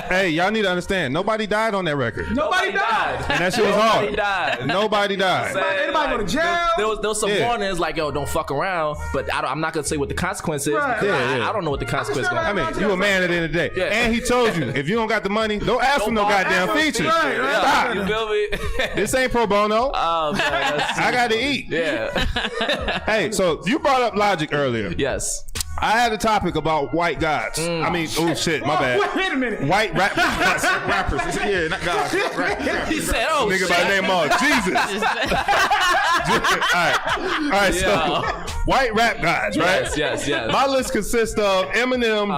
Hey, y'all need to understand. Nobody died on that record. Nobody died. And that shit was hard. Nobody died. Nobody died. Anybody go to jail? There was some Yeah. warnings like, yo, don't fuck around. But I'm not gonna say what the consequence is. Right. Because Yeah, yeah. I don't know what the consequence is just gonna be. I mean, you a man at the end of the day. Yeah. And he told you, if you don't got the money, don't ask for no goddamn features. Right, right. Stop. You feel me? This ain't pro bono. Oh, man, that's I got to eat. yeah. Hey, so you brought up Logic earlier. Yes. I had a topic about white gods. I mean, oh shit, my bad. Wait a minute. White rappers. Yeah, not gods. He said, "Oh Nigga shit." by the name of Jesus. All right. So Yeah. white rap gods, right? Yes. My list consists of Eminem,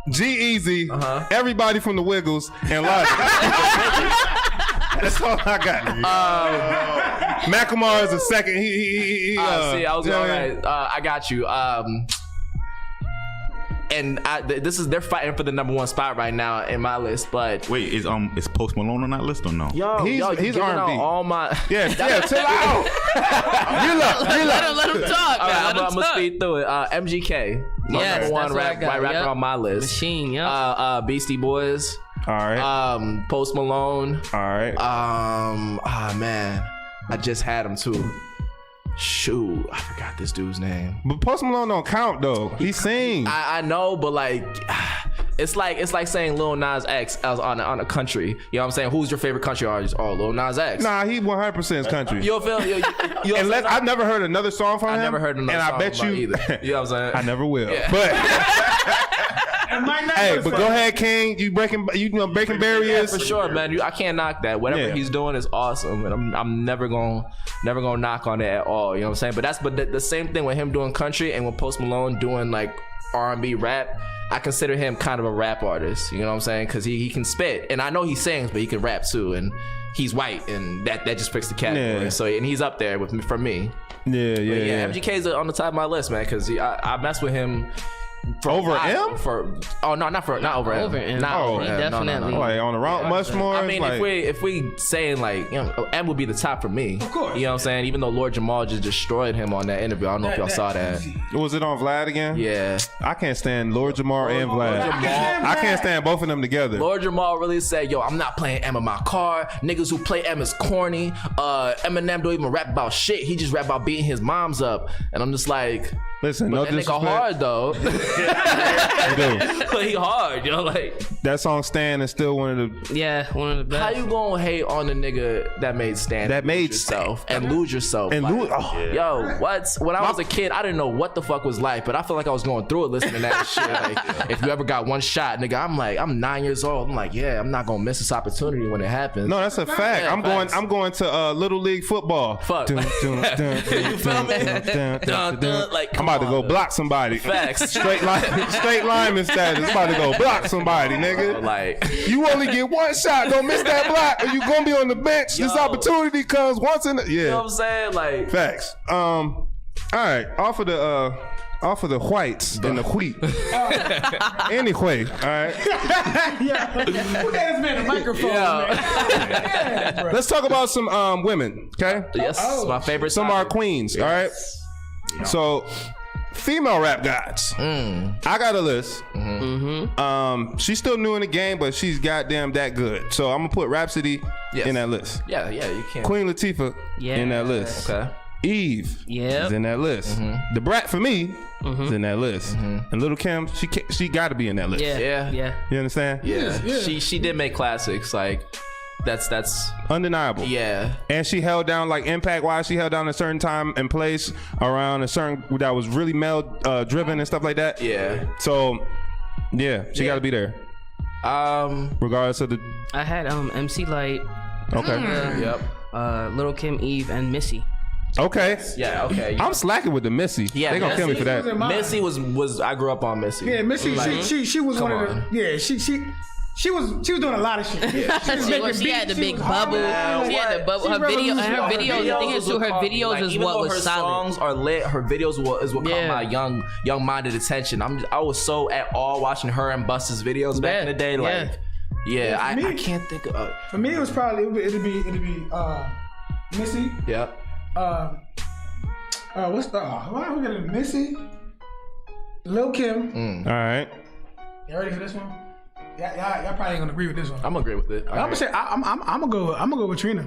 G-Eazy, everybody from the Wiggles, and Logic. That's all I got. Macklemore is a second. He See, I was you know all what I mean? right. I got you. and they're fighting for the number 1 spot right now in my list. But wait, is Post Malone on that list or no? Yo, he's R&B. All my yeah, chill out. Let him talk. All right, I'm gonna speed through it. MGK, Yes, number 1 that's what I got. rapper Yep. on my list. Machine, yep. Beastie Boys. All right. Post Malone. All right. Man, I just had him too. Shoot, I forgot this dude's name. But Post Malone don't count though. He sings. I know, but like, it's like saying Lil Nas X on a country. You know what I'm saying? Who's your favorite country artist? Oh, Lil Nas X. Nah, he 100% is country. You'll feel. Unless I've never heard another song from him. I never heard another song and I bet from him you either. You know what I'm saying? I never will. Yeah. But Hey, hey, but go ahead, King. You breaking barriers. For sure, man. I can't knock that. Whatever he's doing is awesome, and I'm never gonna knock on it at all. You know what I'm saying? But the same thing with him doing country and with Post Malone doing like R&B rap. I consider him kind of a rap artist. You know what I'm saying? Because he can spit, and I know he sings, but he can rap too, and he's white, and that just fits the category. Yeah. So and he's up there with me for me. Yeah. MGK's on the top of my list, man, because I mess with him. Over M? Not over M. Over M. Not Oh, over he M. definitely- No. Like on the Mount Mushmore. I mean, like, if we saying like, you know, M would be the top for me. Of course. You know what I'm saying? Even though Lord Jamal just destroyed him on that interview. I don't know if y'all saw that. was it on Vlad again? Yeah. I can't stand Lord Jamar and Vlad. Jamal. I can't stand both of them together. Lord Jamal really said, yo, I'm not playing M in my car. Niggas who play M is corny. Eminem don't even rap about shit. He just rap about beating his moms up. And I'm just like, Listen, but no that nigga disrespect. hard though. They do. But he hard, yo. Like, That song "Stand" is still one of the. Yeah, one of the best. how you gonna hate on the nigga that made Stand? That made Lose yourself and lose yourself. And like, lose- oh. Yo, what? When I was a kid, I didn't know what the fuck was life, but I feel like I was going through it listening to that shit. Like, if you ever got one shot, nigga, I'm 9 years old. I'm like, yeah, I'm not gonna miss this opportunity when it happens. No, that's a fact. Yeah, facts. I'm going to Little League football. Fuck. Dun, dun, dun, You feel me? dun, dun. Like, I'm about to come go on, block somebody. Facts. Straight lineman status. I'm about to go block somebody, nigga. Like, You only get one shot. Don't miss that block, or you gonna be on the bench. This Yo. opportunity comes once in. you know what Yeah, I'm saying? Like, facts. All right. Off of the whites and the wheat. Anyway, all right. Yeah. Who gave this man a microphone, Yo. man? Yeah, bro. Let's talk about some women. Okay. yes, my favorite. Some of our topic. queens. All right. So, female rap gods. I got a list. She's still new in the game, but she's goddamn that good. So I'm gonna put Rhapsody Yes. in that list. Yeah, you can't. Queen Latifah Yeah. in that list. Okay. Eve Yep. is in that list. The Brat for me is in that list. And Little Kim, she got to be in that list. Yeah. Yeah. You understand? Yeah. Yeah. She did make classics. Like, that's Undeniable. yeah. And she held down, like, impact-wise, she held down a certain time and place around a certain that was really male driven and stuff like that. Yeah. So, yeah, she got to be there, regardless of the. I had MC Light, Okay. Yep. Little Kim, Eve, and Missy. Okay. Yeah. Okay. I'm slacking with the Missy. Yeah, they gonna kill me for Missy that. was in Missy was I grew up on Missy. Yeah, Missy, she was Come one of on. the. Yeah, she was doing a lot of shit. Yeah, She had the big bubble. She had the bubble. Her video, and her videos. The thing is, too, her videos is even what though was her solid. songs are lit. Her videos is what Yeah. caught my young-minded attention. I was so at all watching her and Busta's videos back in the day. Like, yeah, for me- I can't think of. For me, it was probably it'd be Missy. Yeah. What's the? Why are we getting Missy? Lil Kim. All right. You ready for this one? Y'all probably ain't gonna agree with this one. I'm gonna agree with it. I'm gonna say I'm gonna go with Trina.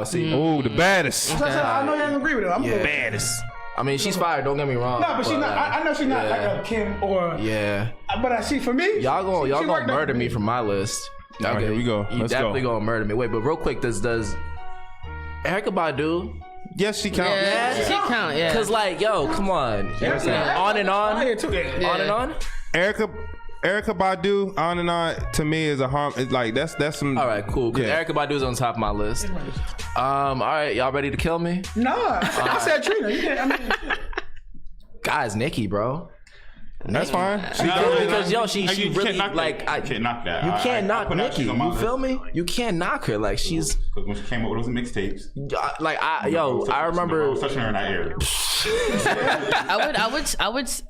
See. Oh, the baddest. I know y'all gonna agree with it. I'm gonna go with Baddest. I mean, she's fire. Don't get me wrong. No, but she's not. I know she's not yeah. like a Kim or. Yeah. But I see for me. Y'all she gonna worked out murder for me from my list. All right, here we go. You Let's definitely go. gonna murder me. Wait, but real quick, does Erykah Badu? Yes, she counts. Yeah, she count. Yeah. Cause like, yo, come on. You know what I'm saying? Yeah. On and on. Yeah, too. Yeah. On and on. Erykah Badu, on and on, to me is a harm. It's like that's some. All right, cool. Cause Yeah. Erykah Badu's on top of my list. All right, y'all ready to kill me? No, I said Trina. You can't. I mean, Guys, Nicki, bro. That's fine. She Because yo, she You really can't knock like that. You can't knock that. You I can't knock put out Nicki. she's on my You feel list. me? You can't knock her. Like she's Because when she came up with those mixtapes, I remember. I was touching her in that area.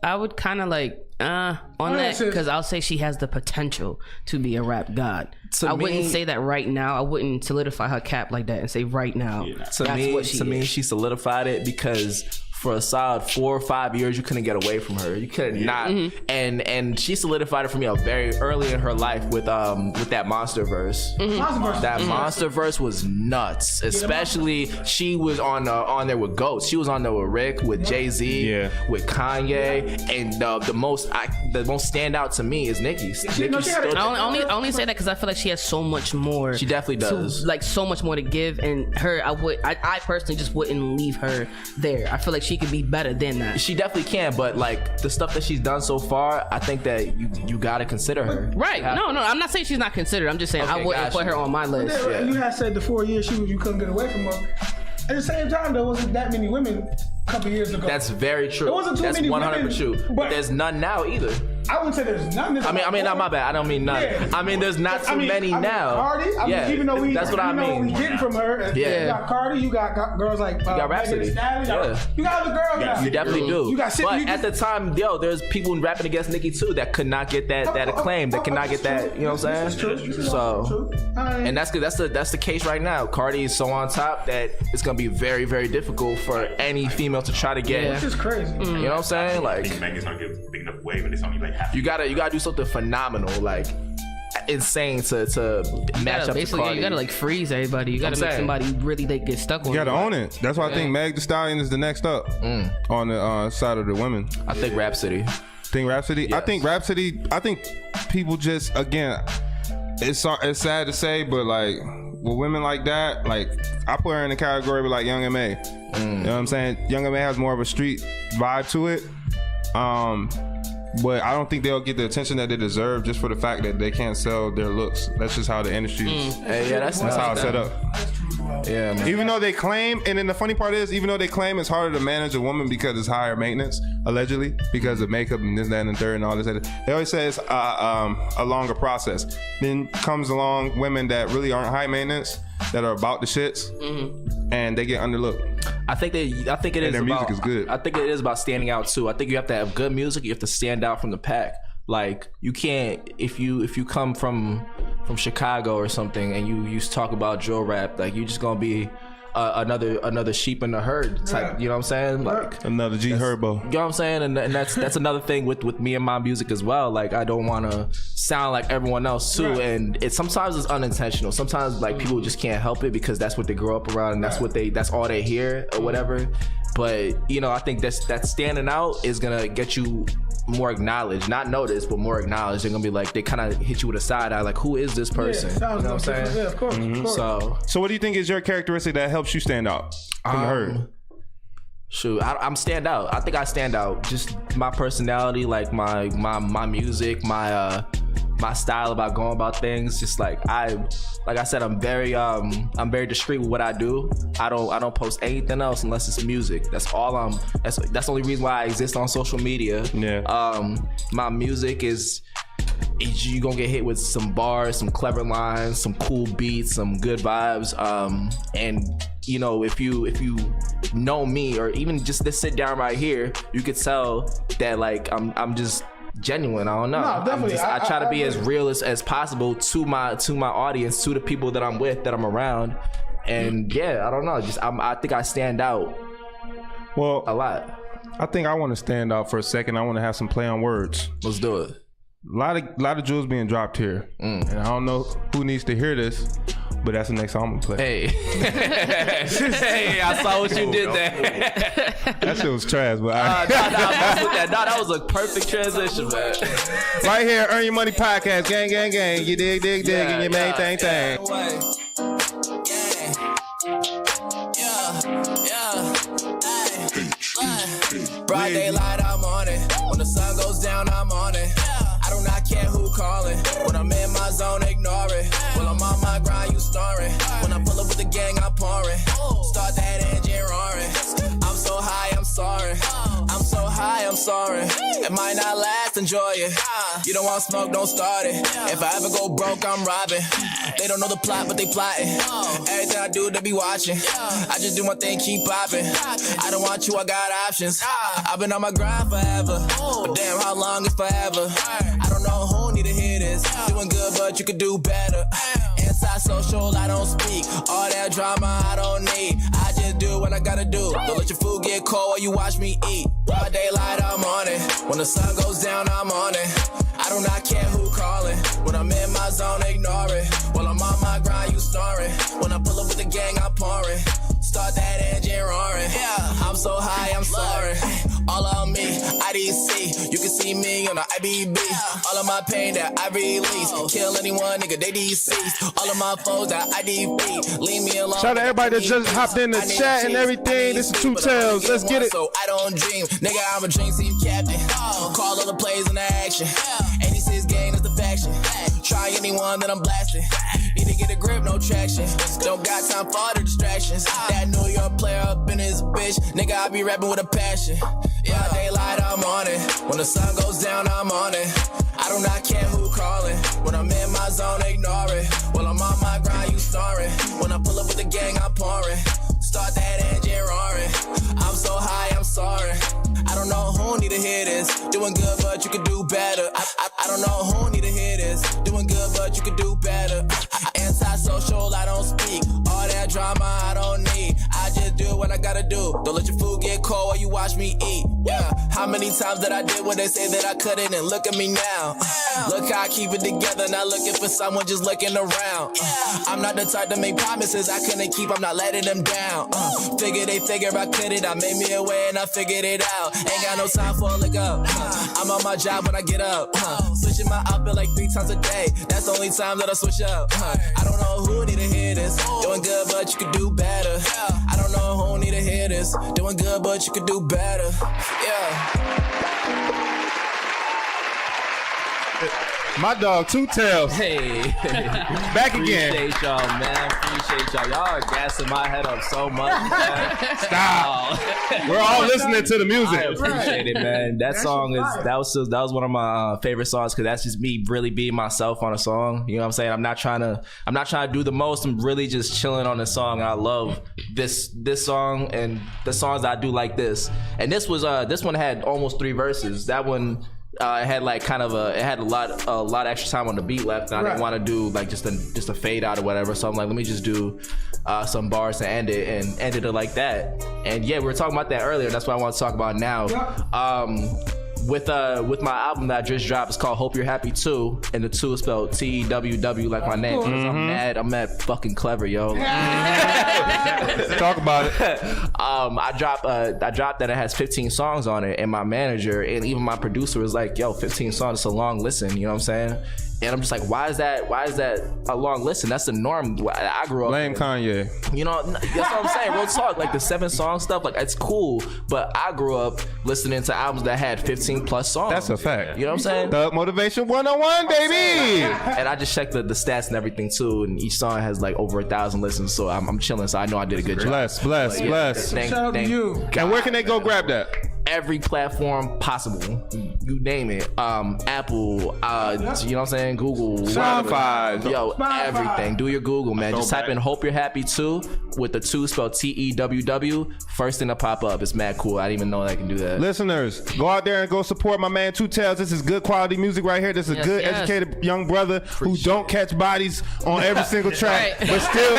I would kind of like On that, because I'll say she has the potential to be a rap god. I wouldn't say that right now. I wouldn't solidify her cap like that and say right now. To me, she solidified it because for a solid 4 or 5 years, you couldn't get away from her. You could not, and she solidified it for me very early in her life with that Monster verse. That Monster verse was nuts. Especially she was on there with Ghost. She was on there with Rick, with Jay-Z, with Kanye, and the most standout to me is Nicki's. I only say that because I feel like she has so much more. She definitely does. Like so much more to give, and I personally just wouldn't leave her there. I feel like she could be better than that. She definitely can, but like the stuff that she's done so far, I think that you gotta consider her. Right. No, I'm not saying she's not considered. I'm just saying I wouldn't put her on my list. You had said the 4 years you couldn't get away from her. At the same time, there wasn't that many women a couple years ago. That's very true. There wasn't too many 100% women, true. But there's none now either. I wouldn't say there's none. I mean, not my bad. I don't mean none. Yeah. I mean, there's not too many now. Cardi, even though that's what I mean. We getting from her. You got Cardi. You got girls like you got Rhapsody. You got other girls. Yeah, you definitely do. You got but at the time, there's people rapping against Nicki too that could not get that acclaim. That could not get that. You know what I'm saying? So, and that's the case right now. Cardi is so on top that it's gonna be very, very difficult for any female to try to get. Which is crazy. You know what I'm saying? I Like, think Megan's gonna get a big enough wave, and it's only like half. you gotta do something phenomenal, like insane to match up to Cardi. You gotta like freeze everybody. You gotta make somebody really get stuck on. You gotta own it. That's why I think Meg Thee Stallion is the next up on the side of the women. I think Rhapsody. Yes. I think Rhapsody. I think people just, again, it's sad to say, but like with women like that, like I put her in the category with like Young M.A. You know what I'm saying? Young M.A. has more of a street vibe to it. But I don't think they'll get the attention that they deserve just for the fact that they can't sell their looks. That's just how the industry is. That's how it's set up. Yeah, man. Even though they claim, and then the funny part is, even though they claim it's harder to manage a woman because it's higher maintenance, allegedly, because of makeup and this, that, and the third and all this, they always say it's a longer process. Then comes along women that really aren't high maintenance, that are about the shits, and they get underlooked. I think it is. Their music is good. I think it is about standing out too. I think you have to have good music. You have to stand out from the pack. Like you can't, if you come from Chicago or something and you talk about drill rap, like you're just gonna be another sheep in the herd type. You know what I'm saying? Like another G Herbo. You know what I'm saying? And that's another thing with me and my music as well. Like I don't want to sound like everyone else too, and sometimes it's unintentional. Sometimes like people just can't help it because that's what they grow up around and that's all they hear or whatever. But you know, I think that standing out is gonna get you more acknowledged, not noticed, but more acknowledged. They're gonna be like, they kind of hit you with a side eye, like, who is this person? You know what I'm saying? Yeah, of course. So what do you think is your characteristic that helps you stand out from the herd? Shoot, I'm stand out. I think I stand out. Just my personality, like my music, my style about going about things. Just like I said, I'm very discreet with what I do. I don't post anything else unless it's music. That's all that's the only reason why I exist on social media. Yeah. My music is you gonna get hit with some bars, some clever lines, some cool beats, some good vibes. And you know, if you know me, or even just to sit down right here, you could tell that like I'm just genuine. I don't know. No, definitely. I try to be as real as possible to my audience, to the people that I'm with, that I'm around. And yeah, I don't know. I think I stand out. Well, a lot. I think I want to stand out for a second. I want to have some play on words. Let's do it. A lot of jewels being dropped here, and I don't know who needs to hear this, but that's the next song I'm gonna play. Hey, I saw what you did there. That shit was trash, but that was a perfect transition, man. Right here, Earn Your Money Podcast, gang, gang, gang. You dig, and your main thing. Broad daylight, I'm on it. When the sun goes down, I'm on it. I do not care who calling. When I'm in my zone, ignore it. When I'm on my grind, you snoring. When I pull up with the gang, I'm pouring. Start that engine roaring. I'm so high, I'm sorry. I'm so high, I'm sorry. It might not last, and enjoy it. You don't want smoke, don't start it. If I ever go broke, I'm robbing. They don't know the plot, but they plotting. Everything I do, they be watching. I just do my thing, keep popping. I don't want you, I got options. I've been on my grind forever, but damn, how long is forever? I don't know who need to hear this. Doing good, but you could do better. Anti-social, I don't speak. All that drama, I don't need. I just do what I gotta do. Don't let your food get cold while you watch me eat. Broad daylight, I'm on it. When the sun goes down, I'm on it. I do not care who calling. When I'm in my zone, ignore it. While I'm on my grind, you snoring. When I pull up with the gang, I'm pouring. Start that engine roaring. Yeah, I'm so high, I'm soaring. All on me, IDC. You can see me on the IBB. All of my pain that I release. Kill anyone, nigga, they deceased. All of my foes that I defeat. Leave me alone. Shout out to everybody that just hopped in the chat and everything. This is teww. Let's get it. So I don't dream. Nigga, I'm a dream team captain. Call all the plays in action. 86 game is the faction. Try anyone that I'm blasting. Need to get a grip, no traction. Don't got time for the distractions. That New York player up in his bitch. Nigga, I be rapping with a passion. Yeah, daylight, I'm on it. When the sun goes down, I'm on it. I do not care who calling. When I'm in my zone, ignore it. While I'm on my grind, you snoring. When I pull up with the gang, I'm pouring. Start that engine roaring. I'm so high, I'm sorry. I don't know who need to hear this. Doing good, but you could do better. I don't know who need to hear this. Doing good, but you could do better. Anti-social, I don't speak. All that drama, I don't need. I just do what I gotta do. Don't let your food get cold while you watch me eat. Yeah, how many times that I did what they say that I couldn't, and look at me now. Look how I keep it together, not looking for someone, just looking around. I'm not the type to make promises I couldn't keep, I'm not letting them down. Figure they figure I couldn't, I made me a way and I figured it out. Ain't got no time for a lick up. I'm on my job when I get up. Switching my outfit like 3 times a day. That's the only time that I switch up. I don't know who need to hear this. Doing good, but you could do better. I don't know who need to hear this. Doing good, but you could do better. Yeah. My dog, teww. Hey. Back again. Appreciate y'all, man. Appreciate y'all. Y'all are gassing my head up so much, man. Stop. We're all listening to the I music. appreciate it, man. That song was one of my favorite songs because that's just me really being myself on a song. You know what I'm saying? I'm not trying to do the most. I'm really just chilling on the song. And I love this song and the songs I do like this. And this one had almost 3 verses. That one. It had like it had a lot extra time on the beat left, and I didn't want to do like just a fade out or whatever. So I'm like, let me just do some bars to end it, and ended it like that. And yeah, we were talking about that earlier. That's what I want to talk about now. With my album that I just dropped, it's called Hope You're Happy Too, and the 2 is spelled TEWW like my name. I'm mad fucking clever, yo. Talk about it. I dropped that it has 15 songs on it, and my manager and even my producer was like, yo, 15 songs, it's a long listen, you know what I'm saying? And I'm just like, why is that a long listen? That's the norm. I grew up. Blame Kanye. You know, that's what I'm saying. Real talk, like the 7 song stuff, like it's cool. But I grew up listening to albums that had 15 plus songs. That's a fact. You know what I'm saying? The Motivation 101, baby. And I just checked the stats and everything too. And each song has like over 1,000 listens. So I'm chilling. So I know I did a good job. Bless. Shout out to you. And where can they go grab that? Every platform possible, you name it. Apple, you know what I'm saying? Google, Spotify, yo, everything. Do your Google, man. Just type in "Hope You're Happy Too" with the 2 spelled TEWW. First thing to pop up. It's mad cool. I didn't even know that I can do that. Listeners, go out there and go support my man teww. This is good quality music right here. This is a good, educated young brother who don't catch bodies on every single track, but still,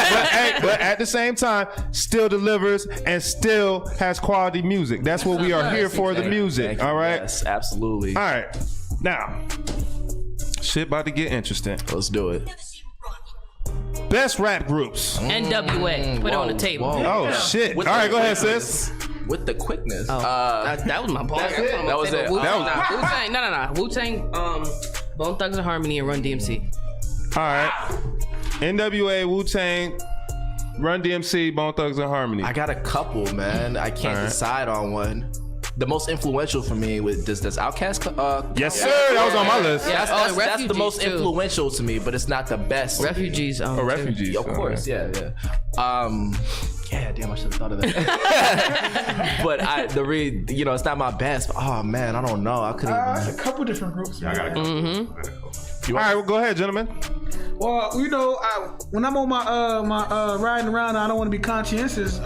but at the same time, still delivers and still has quality music. That's what we are here for, the music. All right. Yes, absolutely. All right. Now, shit about to get interesting. Let's do it. Best rap groups. NWA. Put it on the table. Oh shit! All right, go ahead, sis. With the quickness. That was my boss. That was it. Wu-Tang. No. Wu-Tang, Bone Thugs and Harmony, and Run DMC. All right. NWA, Wu-Tang, Run DMC, Bone Thugs and Harmony. I got a couple, man. I can't decide on one. The most influential for me with does Outkast? Yes, sir. That was on my list. Yeah, that's the most influential to me, but it's not the best. Refugees. Refugees. Of course, yeah. yeah, damn, I should have thought of that. But it's not my best. But, oh man, I don't know. I couldn't. It's a couple different groups. I gotta go. All right, well, go ahead, gentlemen. Well, when I'm on my riding around, I don't want to be conscientious.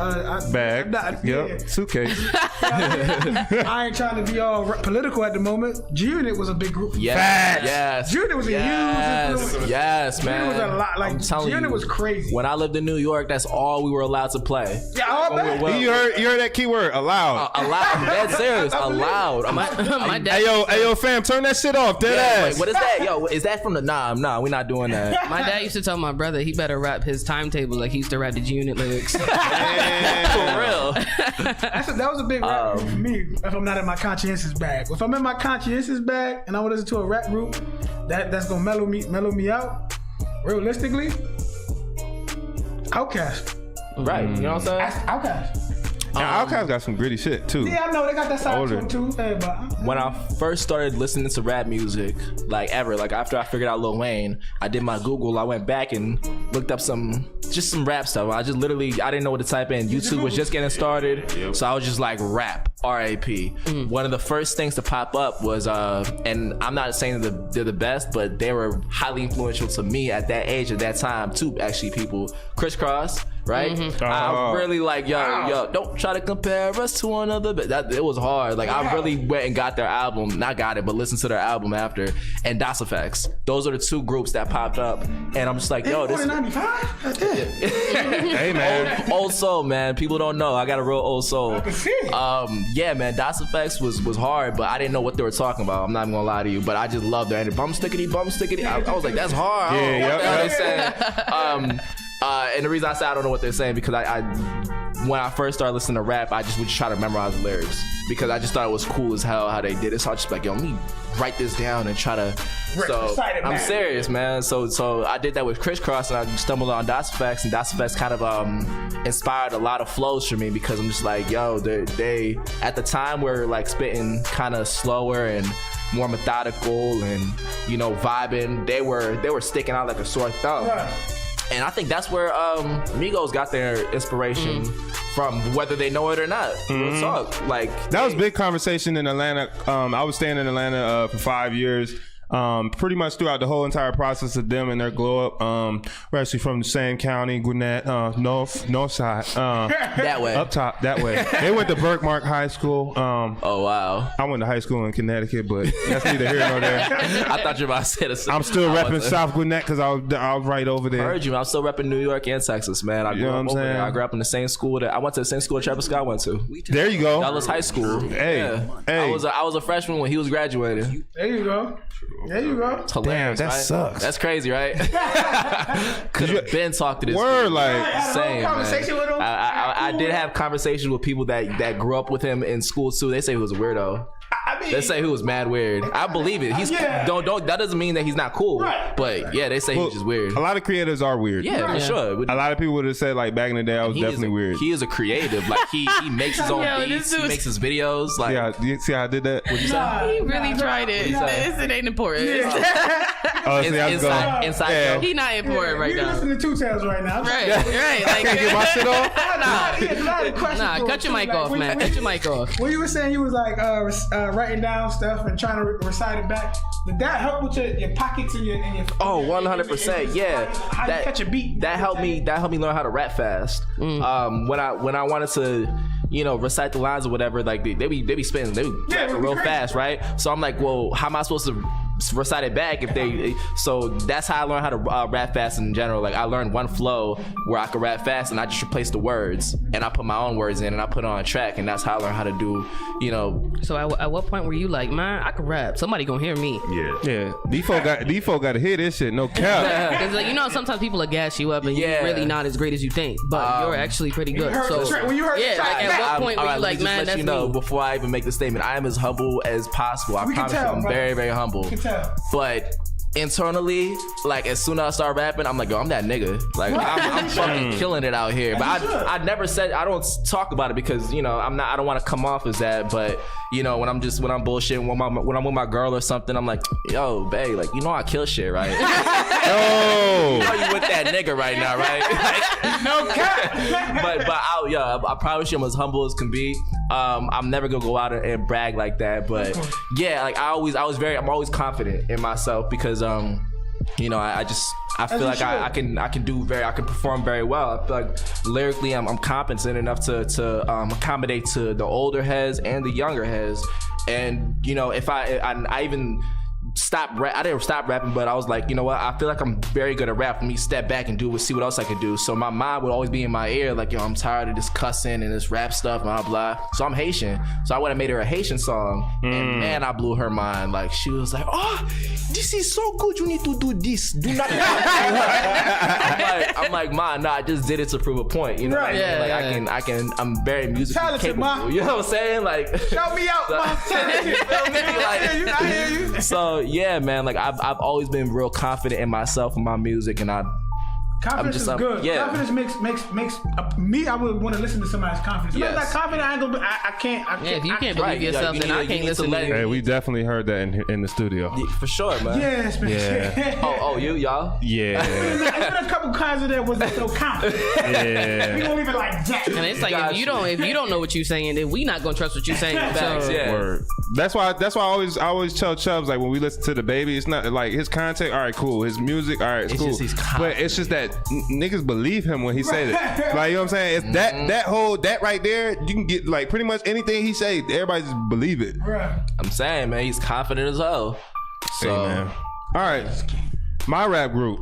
Bag. Yeah. Suitcase. I ain't trying to be all political at the moment. G-Unit was a big group. Yes. G-Unit was a huge influence. Yes, man. G-Unit was a lot. Like, G-Unit was crazy. When I lived in New York, that's all we were allowed to play. Yeah, all that. You heard that keyword, allowed. Allowed. I'm dead serious. Allowed. My dad. Hey yo, fam, turn that shit off. Dead ass. Wait, what is that? Yo, is that from the? Nah, we're not doing that. My dad used to tell my brother he better rap his timetable like he used to rap the G-Unit lyrics. For real. That was a big rap group for me. If I'm not in my conscientious bag, if I'm in my conscientious bag and I want to listen to a rap group that's gonna mellow me out, realistically, Outkast. Right. You know what I'm saying? That's Outkast. Now, Outkast got some gritty shit too. Yeah, I know they got that side to them too. But when I first started listening to rap music, like after I figured out Lil Wayne, I did my Google. I went back and looked up some rap stuff. I didn't know what to type in. YouTube was just getting started, so I was just like rap, R.A.P. One of the first things to pop up was, and I'm not saying they're the best, but they were highly influential to me at that age, at that time, too. Actually, people, Crisscross. Right? I really like, yo, don't try to compare us to one another. But it was hard. Like, I really went and got their album. Not got it, but listened to their album after. And Das Effects. Those are the two groups that popped up. And I'm just like, yo, this is 95? Hey, man. Old soul, man. People don't know. I got a real old soul. I can see it. Yeah, man. Das Effects was hard, but I didn't know what they were talking about. I'm not even gonna lie to you, but I just loved their bum stickety. I was like, that's hard. They said. And the reason I say I don't know what they're saying because I when I first started listening to rap, I just would try to memorize the lyrics because I just thought it was cool as hell how they did it. So I just like, yo, let me write this down and try to. So I'm serious, man. So I did that with Crisscross and I stumbled on Das Effects, and Das Effects kind of inspired a lot of flows for me because I'm just like, yo, they at the time were like spitting kind of slower and more methodical and vibing. They were sticking out like a sore thumb. Right. And I think that's where Migos got their inspiration from, whether they know it or not. Real talk. Like that was a big conversation in Atlanta. I was staying in Atlanta for 5 years. Pretty much throughout the whole entire process of them and their glow up. We're actually from the same county, Gwinnett, north side. That way. Up top, that way. They went to Berkmark High School. Oh, wow. I went to high school in Connecticut, but that's neither here nor there. I thought you were about to say the same. I'm still repping South Gwinnett because I was right over there. I heard you. I'm still repping New York and Texas, man. I grew up over there. I grew up in the same school I went to the same school Travis Scott went to. There you go. Dulles High School. Hey. I was a freshman when he was graduating. There you go. It's hilarious. Damn, that right? sucks. That's crazy, right? Could have been talked to this. Word, dude. like Same, conversation with him. I did have conversations with people that grew up with him in school too. They say he was a weirdo. I mean, They say he was mad weird. I believe it. He's don't. That doesn't mean that he's not cool. Right. But yeah, they say he's just weird. A lot of creators are weird. Yeah, for sure. A lot of people would have said like back in the day I was definitely weird. He is a creative. Like he makes his own beats. He makes his videos. Like Yeah, you see how I did that? What'd you say? He really tried it. It ain't important. Oh, see, I was going. Inside joke. He not important right we now. listening to teww right now. Right. Like, Can I get my shit off? Nah, cut your mic off, man. Cut your mic off. When you were saying you was like writing down stuff and trying to recite it back, did that help with your pockets and your? Oh, 100%. Yeah. How you catch a beat? That helped me learn how to rap fast. When I wanted to, recite the lines or whatever, like they be spitting, they be rapping real fast, right? So I'm like, well, how am I supposed to recite it back if they? So that's how I learned how to rap fast in general. Like I learned one flow where I could rap fast, and I just replaced the words, and I put my own words in, and I put it on a track, and that's how I learned how to do, So at what point were you like, man, I could rap? Somebody gonna hear me. Yeah. D4 got to hear this shit. No cap. Because like, sometimes people will gas you up, and you're really not as great as you think, but you're actually pretty good. When you heard the track, at what point were you like, man, that's me? Before I even make the statement, I am as humble as possible. I promise you, I'm very, very humble. But internally, like as soon as I start rapping, I'm like, yo, I'm that nigga. Like I'm fucking killing it out here. But I never said, I don't talk about it because I don't want to come off as that. But when I'm bullshitting when I'm with my girl or something, I'm like, yo, babe, like I kill shit, right? Oh. You know you with that nigga right now, right? No cap. I promise you I'm as humble as can be. I'm never gonna go out and brag like that, but yeah, like I'm always confident in myself because you know, I feel like I can perform very well. I feel like lyrically I'm competent enough to accommodate to the older heads and the younger heads. And you know, if I even I didn't stop rapping, but I was like, you know what? I feel like I'm very good at rap. Let me step back and see what else I can do. So my mind would always be in my ear, like, yo, I'm tired of this cussing and this rap stuff, blah blah. So I'm Haitian, so I would have made her a Haitian song, and man, I blew her mind. Like she was like, oh, this is so good. You need to do this. Do not. I'm like, ma, nah, I just did it to prove a point. You know, right? Yeah, like I'm very musically capable. Ma. You know what I'm saying? Like, shout me out, ma. I hear you. So yeah, man, like I've always been real confident in myself and my music, and confidence is good. Yeah. Confidence makes me. I would want to listen to somebody's confidence. If I'm not confident, I ain't gonna. I can't. If you can't believe yourself, then I can't listen to you. Hey, we definitely heard that in the studio. Yeah, for sure, man. Yes, man. Yeah. Oh, y'all? Yeah. Even a couple kinds of that wasn't so confident. Yeah. We don't even like that. And it's like if you don't know what you're saying, then we not gonna trust what you're saying. Facts, yeah. Word. That's why I always tell Chubbs, like when we listen to the baby, it's not like his content. All right, cool. His music, all right, it's cool. But it's just that niggas believe him when he say that. Like, you know what I'm saying? It's that right there, you can get like pretty much anything he say, everybody just believe it. Right. I'm saying, man, he's confident as hell. So, hey, man. All right, my rap group,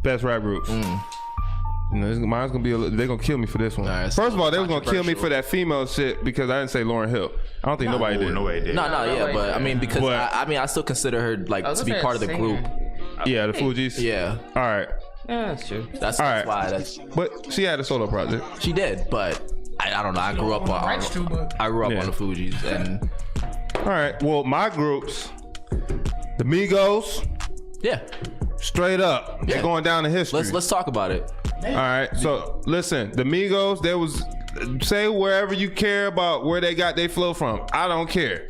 best rap groups. You know, mine's gonna be. They're gonna kill me for this one. Right, First of all, they was gonna kill me for that female shit because I didn't say Lauryn Hill. I don't think nobody did. Nobody did. No, but I mean, because I still consider her like to be part of the group. Yeah, the Fugees. Yeah. All right. Yeah, that's true. That's why. But she had a solo project. She did, but I don't know. I grew up on the Fugees, and all right. Well, my groups, the Migos. Yeah. Straight up, they're going down in history. Let's talk about it. All right. So listen, the Migos. There was say wherever you care about where they got their flow from. I don't care.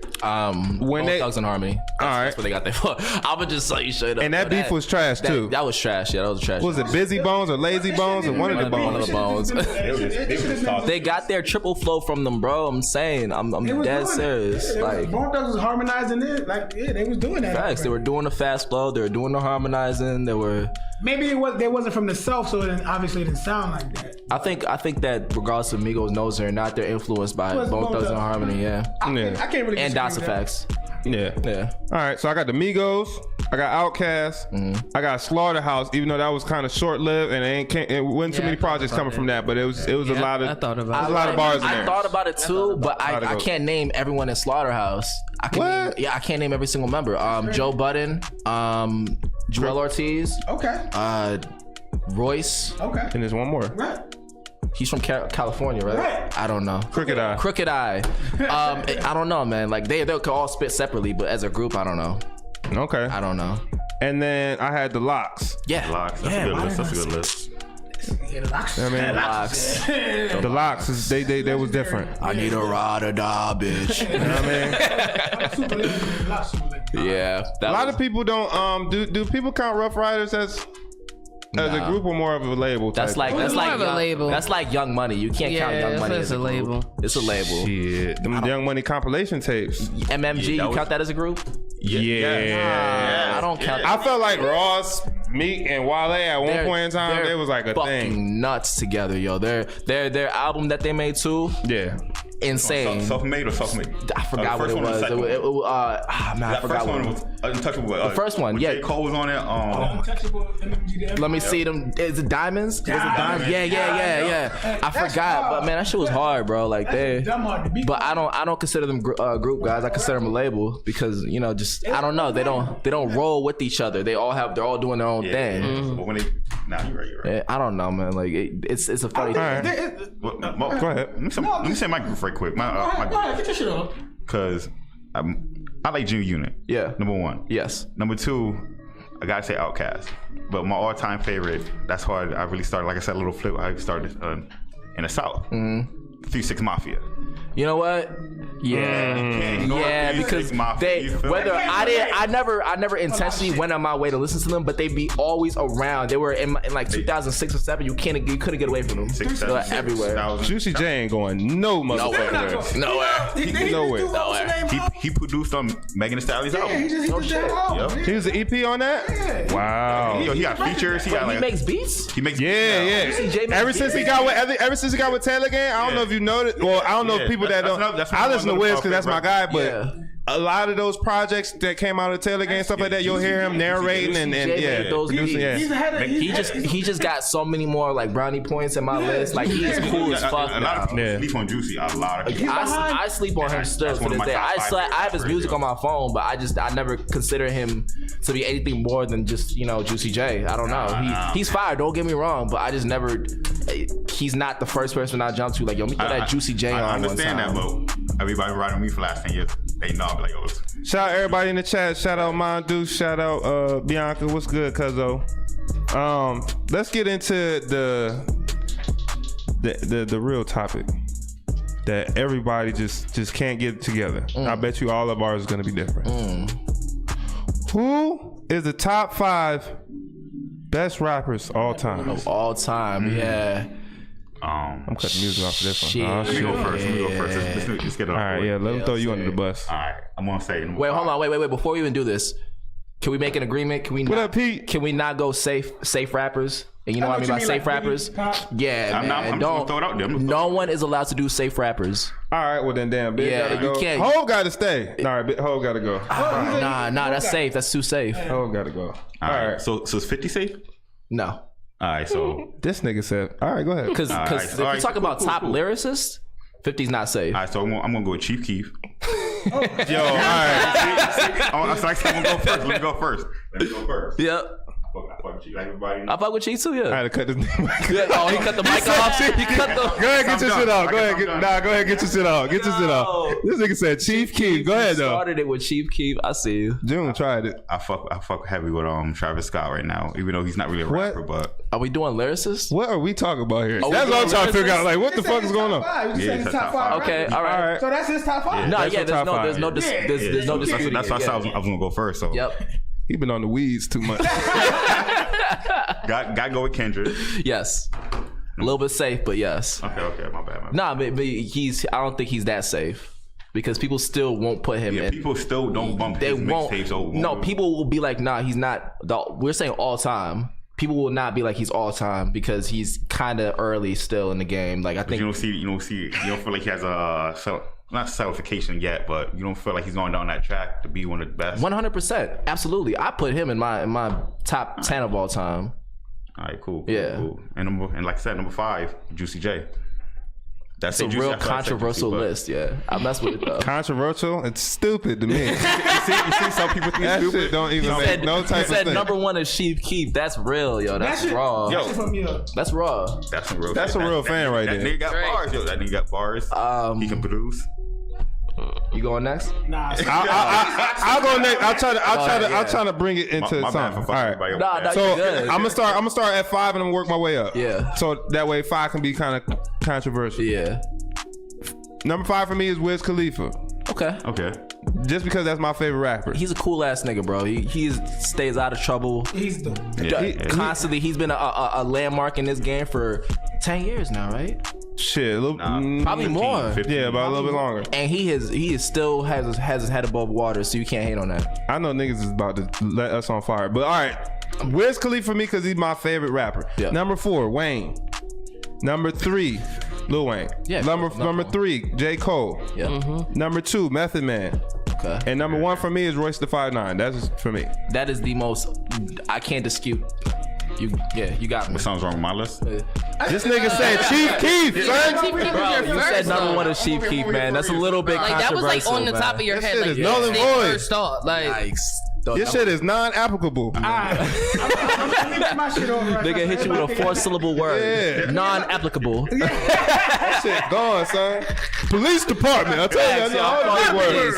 When they Thugs in Harmony. That's where they got their flow. I'ma just tell you straight up. And that beef was trash too. That was trash. Yeah, that was trash. Was it Busy Bones or Lazy Bones or one of the bones? They got their triple flow from them, bro. I'm saying, I'm dead serious. Like Bone Thugs was harmonizing it. Like they was doing that. Facts. They were doing the fast flow. They were doing the harmonizing. They were. Maybe they wasn't from the South, so it obviously didn't sound like that. I think that regardless of Migos knows her or not, they're influenced by Bone Thugs and Harmony. Yeah. I can't really. And Das Effects. Yeah. All right, so I got the Migos, I got Outkast, I got Slaughterhouse. Even though that was kind of short lived, and it wasn't too many projects coming from that, but it was a lot of. I thought about it. A lot of bars in there. I thought about it too, but I can't name everyone in Slaughterhouse. I can't name every single member. Joe Budden, Joel Ortiz. Okay. Royce. Okay. And there's one more. Right. He's from California, right? I don't know. Crooked Eye. I don't know, man. Like they could all spit separately, but as a group, I don't know. Okay. I don't know. And then I had the Locks. Yeah. Locks. That's a good list. That's a good list. Yeah, the Locks. I mean, Locks. The Locks, they was different. I need a ride or die, bitch. You know what I mean? Yeah. A lot of people don't. Do people count Rough Riders as a group or more of a label? That's like a label. That's like Young Money. You can't count Young Money as a label. It's a label. Shit, them Young Money compilation tapes. MMG, you count that as a group? Yeah. I don't count. I felt like Ross, Meek, and Wale at one point in time, it was like a thing. Nuts together, yo. Their album that they made too. Yeah. Insane. Self-made or self-made? I forgot what it was. I forgot what it was. Untouchable. The first one, yeah. J. Cole was on it. Let me see them. Is it Diamonds? Was it Diamonds? Yeah. I forgot, but man, that shit was hard, bro. Like but I don't consider them group guys. I consider them a label because just I don't know. They don't roll with each other. They're all doing their own thing. But when you're right. Yeah, I don't know, man. Like it's a funny thing. Go ahead. Let me say my group right quick. Go ahead, get your shit on. Because I like Junior Unit. Yeah. Number one. Yes. Number two, I gotta say Outkast. But my all-time favorite, that's how I really started. Like I said, a little flip. I started in the South. 3 6 Mafia. You know what? Yeah, because I never intentionally went on my way to listen to them, but they be always around. They were in like 2006 or 7. You couldn't get away from them. They were everywhere. Juicy J ain't going no motherfucker. Nowhere. He produced on Megan Thee Stallion's album. He just hit the album. He was the EP on that? Yeah. Wow. He got features. He Makes beats. He makes Yeah. Ever since he got with Taylor Gang, I don't know if you noticed. Well, I don't know if people that don't. I listen to Wiz because that's my guy, but a lot of those projects that came out of Taylor Gang, stuff like that, you'll hear him narrating and producing. Yeah. He's ahead of He just got so many more like brownie points in my list. Like he is cool as fuck. A lot of people sleep on Juicy. A lot of people. I sleep on him still to this day. I have his music on my phone, but I never consider him to be anything more than just Juicy J. I don't know. He's fire. Don't get me wrong, but I just never. He's not the first person I jump to. Like, yo, let me get that Juicy J on. I understand that, but everybody riding me for last 10 years. They know. Like, yo, shout out everybody in the chat. Shout out Mondu. Shout out Bianca. What's good, cuzzo? Let's get into the real topic that everybody just can't get together. I bet you all of ours is gonna be different. Who is the top 5 best rappers all time? Of all time, yeah. I'm cutting music off of this one. Let me go first. Let's get it off. All right, let me throw you under the bus. All right, I'm gonna say. Wait, hold on. Wait. Before we even do this, can we make an agreement? Can we? What up, Pete? Can we not go safe rappers? And you know what I mean by safe rappers? Yeah, man. I'm just gonna throw it out there. No one is allowed to do safe rappers. All right, well then, damn, Big gotta go. You can't. Ho gotta stay. All right, Ho gotta go. Nah, that's safe. That's too safe. Ho gotta go. All right. So is 50 safe? No. All right, so this nigga said, all right, go ahead. Because if you talk about top lyricists, 50's not safe. All right, so I'm gonna go with Chief Keef. Yo, all right. I'm gonna go first. Let me go first. Yep. I fuck with Chief. Like everybody. I fuck with Chief too. Yeah. I had to cut this mic. Oh, he cut the mic off. He cut the. Go ahead, get your shit off. Go ahead, get your shit off. Get your shit off. This nigga said Chief Keef. Go ahead though. Started it with Chief Keef. I see you. June tried it. I fuck heavy with Travis Scott right now, even though he's not really a rapper. But are we doing lyricists? What are we talking about here? That's what I'm trying to figure out. Like, what the fuck is going on? Yeah, it's top 5. Okay, all right. So that's his top 5. No, yeah, there's no dispute. That's why I was gonna go first. So yep. He been on the weeds too much. Got go with Kendrick. Yes. A little bit safe, but yes. Okay, my bad. Nah, but I don't think he's that safe. Because people still won't put him in. People still don't bump his mixtapes over. No, people will be like, nah, he's not. We're saying all time. People will not be like he's all time because he's kind of early still in the game. Like I think you don't feel like he has not certification yet, but you don't feel like he's going down that track to be one of the best. 100%, absolutely. I put him in my top 10 of all time. All right, cool. Cool. And like I said, number 5, Juicy J. That's a real controversial list, yeah. I mess with it though. Controversial? It's stupid to me. you see some people think that stupid. Shit don't even make no type of thing. thing. Number 1 is Chief Keef. That's real, yo. That's raw. That's raw. That's a real fan right there. That nigga got bars, yo. That nigga got bars. He can produce. You going next? Nah, I'll go next. I'll try to bring it into something. All right. Nah, so I'm gonna start at 5 and I'm gonna work my way up. Yeah. So that way 5 can be kind of controversial. Yeah. Number 5 for me is Wiz Khalifa. Okay. Just because that's my favorite rapper. He's a cool ass nigga, bro. He stays out of trouble. He's Constantly. He's been a landmark in this game for 10 years now, right? Shit, probably 15, more. 15. Yeah, about a little bit longer. And he is still has his head above water, so you can't hate on that. I know niggas is about to let us on fire, but all right. Wiz Khalifa for me because he's my favorite rapper. Yeah. Number 4, Wayne. Number 3, Lil Wayne. Yeah. Number 3, J. Cole. Yeah. Mm-hmm. Number 2, Method Man. Okay. And number 1 for me is Royce the 5'9". That's for me. That is the most. I can't dispute. You got me. What sounds wrong with my list? This nigga said Chief Keef, son. Bro, you said number 1 is Chief Keef, man. That's a little bit like that was like on the top of your head, like null and void. First thought, like. This shit is non-applicable. I'm my shit over right Nigga hit you with a 4-syllable word. Yeah. Non-applicable. That shit gone, son. Police department. I tell you, I know all the big words.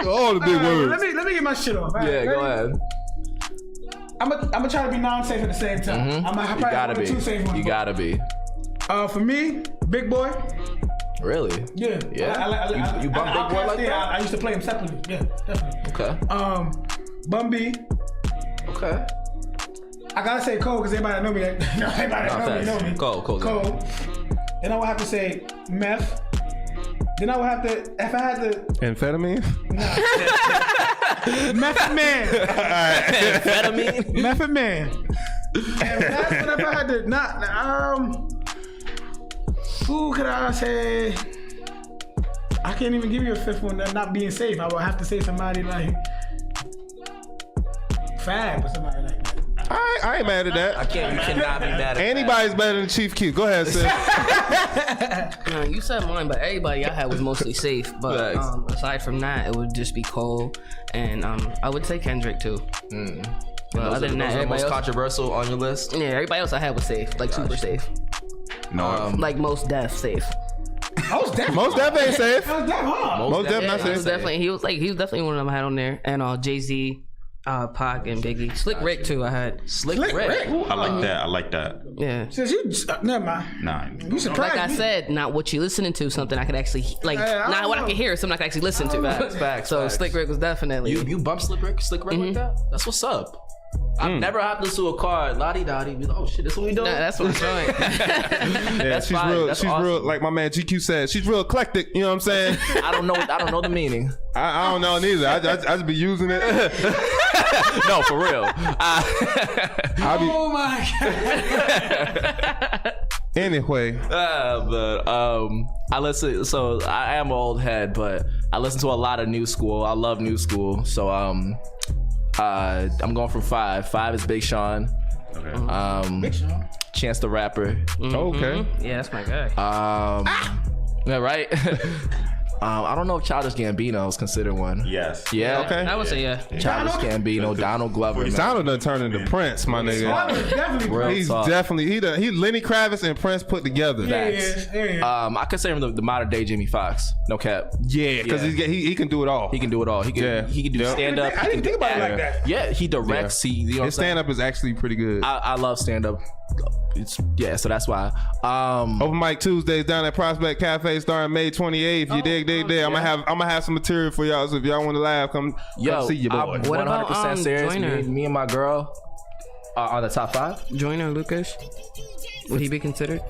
All the big words. Let me get my shit off. Yeah, go ahead. I'm gonna try to be non-safe at the same time. You gotta be. You gotta be. For me, Big Boy. Really? Yeah. You bump Big Boy like that? I used to play him separately. Yeah, definitely. Okay. Bun B. Okay. I gotta say Cole because everybody know me. Everybody know me. Cole. Then I would have to say Meth. Then I would have to, if I had to... Amphetamine? Method Man. Amphetamine? Method Man. And that's what if I had to who could I say? I can't even give you a fifth one. That not being safe. I would have to say somebody like Fab or somebody like that. I ain't mad at that. You cannot be mad at Anybody's better than Chief Keef. Go ahead, sis. You said mine, but everybody I had was mostly safe. But aside from that, it would just be Cole, and I would say Kendrick too. Well, other than that, those are the most else, controversial on your list? yeah, everybody else I had was safe, like super safe, No. like most deaf safe. Most def ain't safe. That was that hard. Most def Yeah, not he was safe. definitely he was definitely one of them I had on there, and Jay-Z, Pac, and Biggie, Slick Rick too. I had Slick Rick. I like that. yeah. Since you never mind. Nah. You surprised Like I me. said, not what you listening to, something I could actually like, Yeah, I not don't what I know. could hear, something I could actually listen to. Facts. So Slick Rick was definitely. You bump Slick Rick like that? That's what's up. I've never hopped into a car, lottie dottie. Oh shit, this what we doing? Nah, that's what I'm showing. Yeah, she's fine. real. That's She's awesome. real. Like my man GQ said, she's real eclectic. You know what I'm saying? I don't know the meaning. I don't know neither. I just be using it. No, for real. Oh my god. Anyway, But I listen. So I am an old head, but I listen to a lot of new school. I love new school. So I'm going from 5. 5 is Big Sean. Okay. Big Sean. Chance the Rapper. okay. Yeah, that's my guy. Yeah, right. I don't know if Childish Gambino is considered one. Yes. Yeah. Okay. I would say yeah. Childish Gambino, Donald Glover. man. Donald done turned into Prince, my nigga. That was definitely Real He's talk. definitely he Lenny Kravitz and Prince put together. Yeah. I consider him the modern day Jamie Foxx. No cap. Yeah, because Yeah. he can do it all. He can do it all. He can do Yeah. stand up. I didn't think about it like that. Yeah, he directs. He, you know, His stand up is actually pretty good. I love stand up. So that's why. Open mic Tuesdays down at Prospect Cafe starting May 28th. If you dig. I'm gonna have some material for y'all. So if y'all want to laugh, come see your boy. I'm What about, 100% serious. Joyner? Me and my girl are the top 5. Joyner Lucas, would he be considered?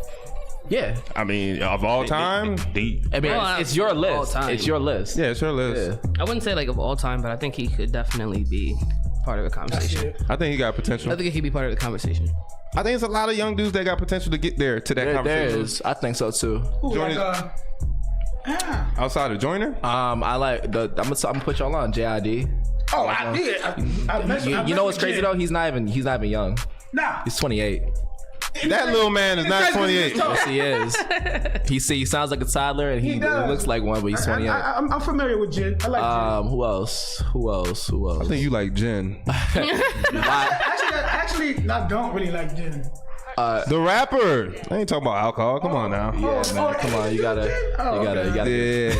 Yeah, I mean, of all time, I mean it's your all list. time. It's your list. yeah, sure list. Yeah. I wouldn't say like of all time, but I think he could definitely be part of the conversation. I think he got potential. I think he could be part of the conversation. I think it's a lot of young dudes that got potential to get there to that There conversation. is. I think so too. Ooh, Join like, Outside of Joyner, I like I'm gonna put y'all on JID. oh, I did. I messed You know what's with crazy Jay. though? He's not even young. Nah. He's 28. that little man is not 28. Yes, he is. He sounds like a toddler, and he does. looks like one, but he's 28. I'm familiar with Jen. I like Jen. Who else? I think you like Jen, Actually, I don't really like Jen. the rapper. I ain't talking about alcohol. Come on now. Yeah, man, come on, you gotta. Yeah,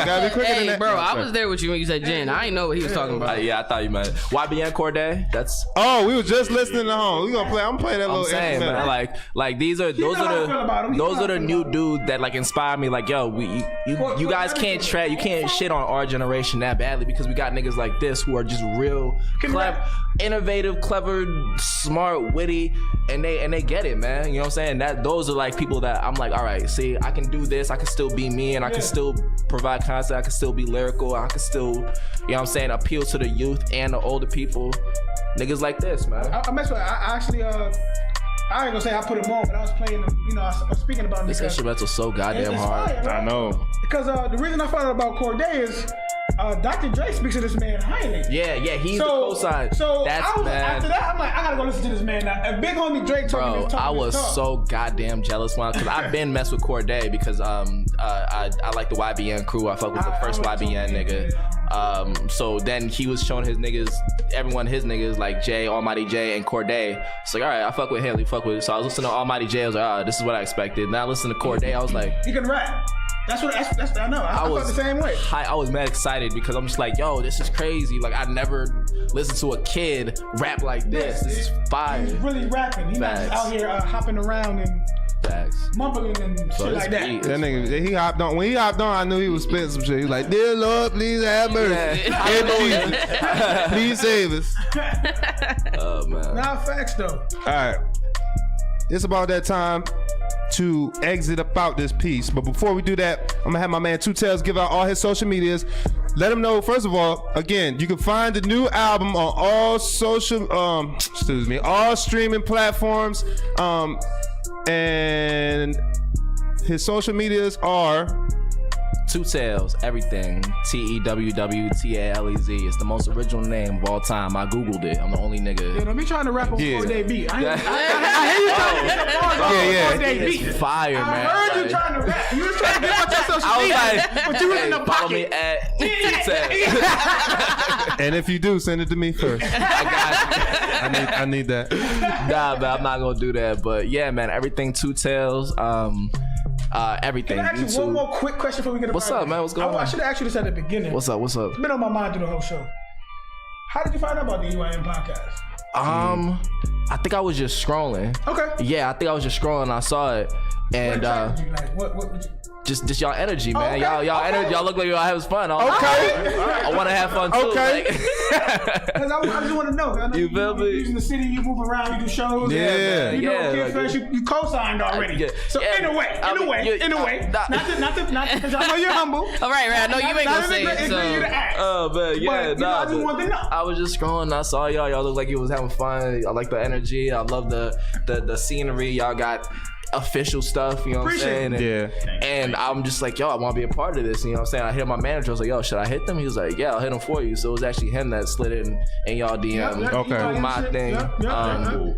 gotta be quicker than Hey, that. bro, I was there with you when you said Jen. I didn't know what he was talking about. Yeah, I thought you meant YBN Corday. That's Oh, we was just listening to home. We gonna play. I'm playing that I'm little saying, instrumental. man. Like those know how I feel about him. are He know how I the feel new about him. dudes that like inspire me. Like, yo, you guys can't you can't shit on our generation that badly because we got niggas like this who are just real clever, innovative, clever, smart, witty, and they get it, man. You know what I'm saying? That those are like people that I'm like, all right, see, I can do this, I can still be me, and I can still provide content, I can still be lyrical, I can still, you know what I'm saying, appeal to the youth and the older people. Niggas like this, man. I messed with. I actually. I ain't gonna say I put him on, but I was playing. I was speaking about This because instrumental's so goddamn it's hard. fire, bro. I know. Because the reason I found out about Corday is Dr. Dre speaks to this man highly. Yeah, he's the cosign. So That's I was, man. after that, I'm like, I gotta go listen to this man now. And big homie Drake talking Bro, this talk. I was this talk. so goddamn jealous when because I've been messed with Corday because I like the YBN crew. I fuck with the first YBN nigga. So then he was showing his niggas, everyone his niggas like Jay, Almighty Jay, and Corday. It's like, all right, I fuck with him. He fuck with it. So I was listening to Almighty Jay. I was like, this is what I expected. Now I listen to Corday. I was like, He can rap. That's I know. I felt the same way. I was mad excited because I'm just like, yo, this is crazy. Like I never listened to a kid rap like this. This is fire. He's really rapping. He's not just Facts. out here hopping around and Facts. mumbling and shit it's like that. beat. That nigga, he hopped on. When he hopped on, I knew he was spitting some shit. He was like, "Dear Lord, please have mercy. Yeah. Please save us." Oh man. Nah, facts though. All right, it's about that time to exit up out this piece. But before we do that, I'm gonna have my man teww give out all his social medias. Let him know, first of all, again, you can find the new album on all all streaming platforms. And his social medias are teww, everything. TEWWTALEZ. It's the most original name of all time. I googled it. I'm the only nigga. Yeah, don't be trying to rap on Yeah. 4-day beat. I hear you trying to get the bars on Yeah. 4-day It's beat. fire, man. I heard you Like, trying to rap. You was trying to get out your social I was media, like, but you was in the follow me pocket. at teww. and if you do, send it to me first. I need that. Nah, man, I'm not gonna do that. But yeah, man, everything teww. Everything. Can I ask you YouTube. one more quick question before we get What's up, man? What's going I on? should have asked you this at the beginning. What's up? It's been on my mind through the whole show. How did you find out about the EYM podcast? I think I was just scrolling. Okay. Yeah, I think I was just scrolling. I saw it, and what would you? just y'all energy, man. Okay, Y'all okay. energy. Y'all look like y'all having fun. Okay. I want to have fun too. Okay. Because I just want to know. I know You feel me? You in the city, you move around, you do shows. Yeah. You know, Yeah, Kid like- Fresh, you co-signed already. Yeah. So Yeah. in a way, not because I know you're humble. All right, I know you ain't Not gonna say in it. the you to So ask. Oh man, yeah, But, you know, I just but wanted to know. I was just scrolling. And I saw y'all. Y'all look like you was having fun. I like the energy. I love the scenery. Y'all got official stuff. You know what I'm saying? And, Yeah. And I'm just like, yo, I want to be a part of this. You know what I'm saying? I hit my manager. I was like, yo, should I hit them? He was like, yeah, I'll hit them for you. So it was actually him that slid in y'all DM. Okay. Do my thing.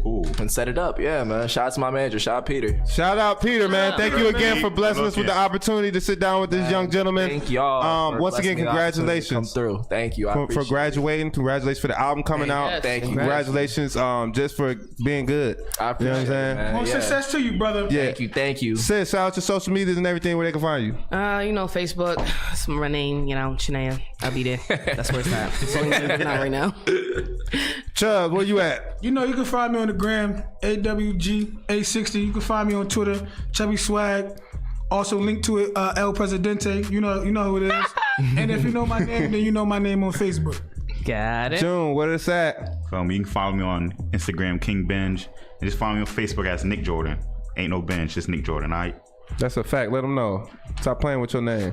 Cool. And set it up. Yeah, man. Shout out to my manager. Shout out Peter. Shout out Peter, man. Thank you again for blessing us with the Yeah. opportunity to sit down with this young gentleman. Thank y'all. for Once again, blessing me the opportunity to congratulations Come through. Thank you. I for appreciate it. graduating. Congratulations for the album coming out. Yes, Thank you. Congratulations, just for being good. I You know what I'm appreciate it, saying? man. Well, Yeah. success to you, brother. Yeah. Thank you. Sis, shout out to social medias and everything where they can find you. Facebook, it's my name, Shania. I'll be there. That's where it's at. It's only living out right now. Chubb, where you at? You know, you can find me on the gram, AWG860. You can find me on Twitter, Chubby Swag. Also linked to it, El Presidente. You know who it is. And if you know my name, then you know my name on Facebook. Got it. June, where it's at? You can follow me on Instagram, King Binge, and just follow me on Facebook as Nick Jordan. Ain't no Binge, just Nick Jordan. All right. That's a fact. Let them know. Stop playing with your name.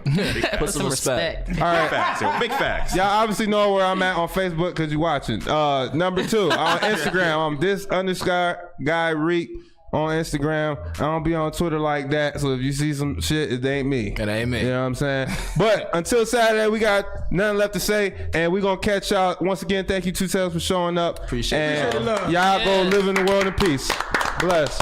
Put some respect. All right. Facts, yo. Big facts. Y'all obviously know where I'm at on Facebook because you're watching. Number 2, on Instagram, I'm this_guy Reek on Instagram. I don't be on Twitter like that, so if you see some shit, it ain't me. It ain't me. You know what I'm saying? But until Saturday, we got nothing left to say, and we gonna catch y'all. Once again, thank you teww for showing up. Appreciate it. And Appreciate the love. y'all go live in the world in peace. Bless.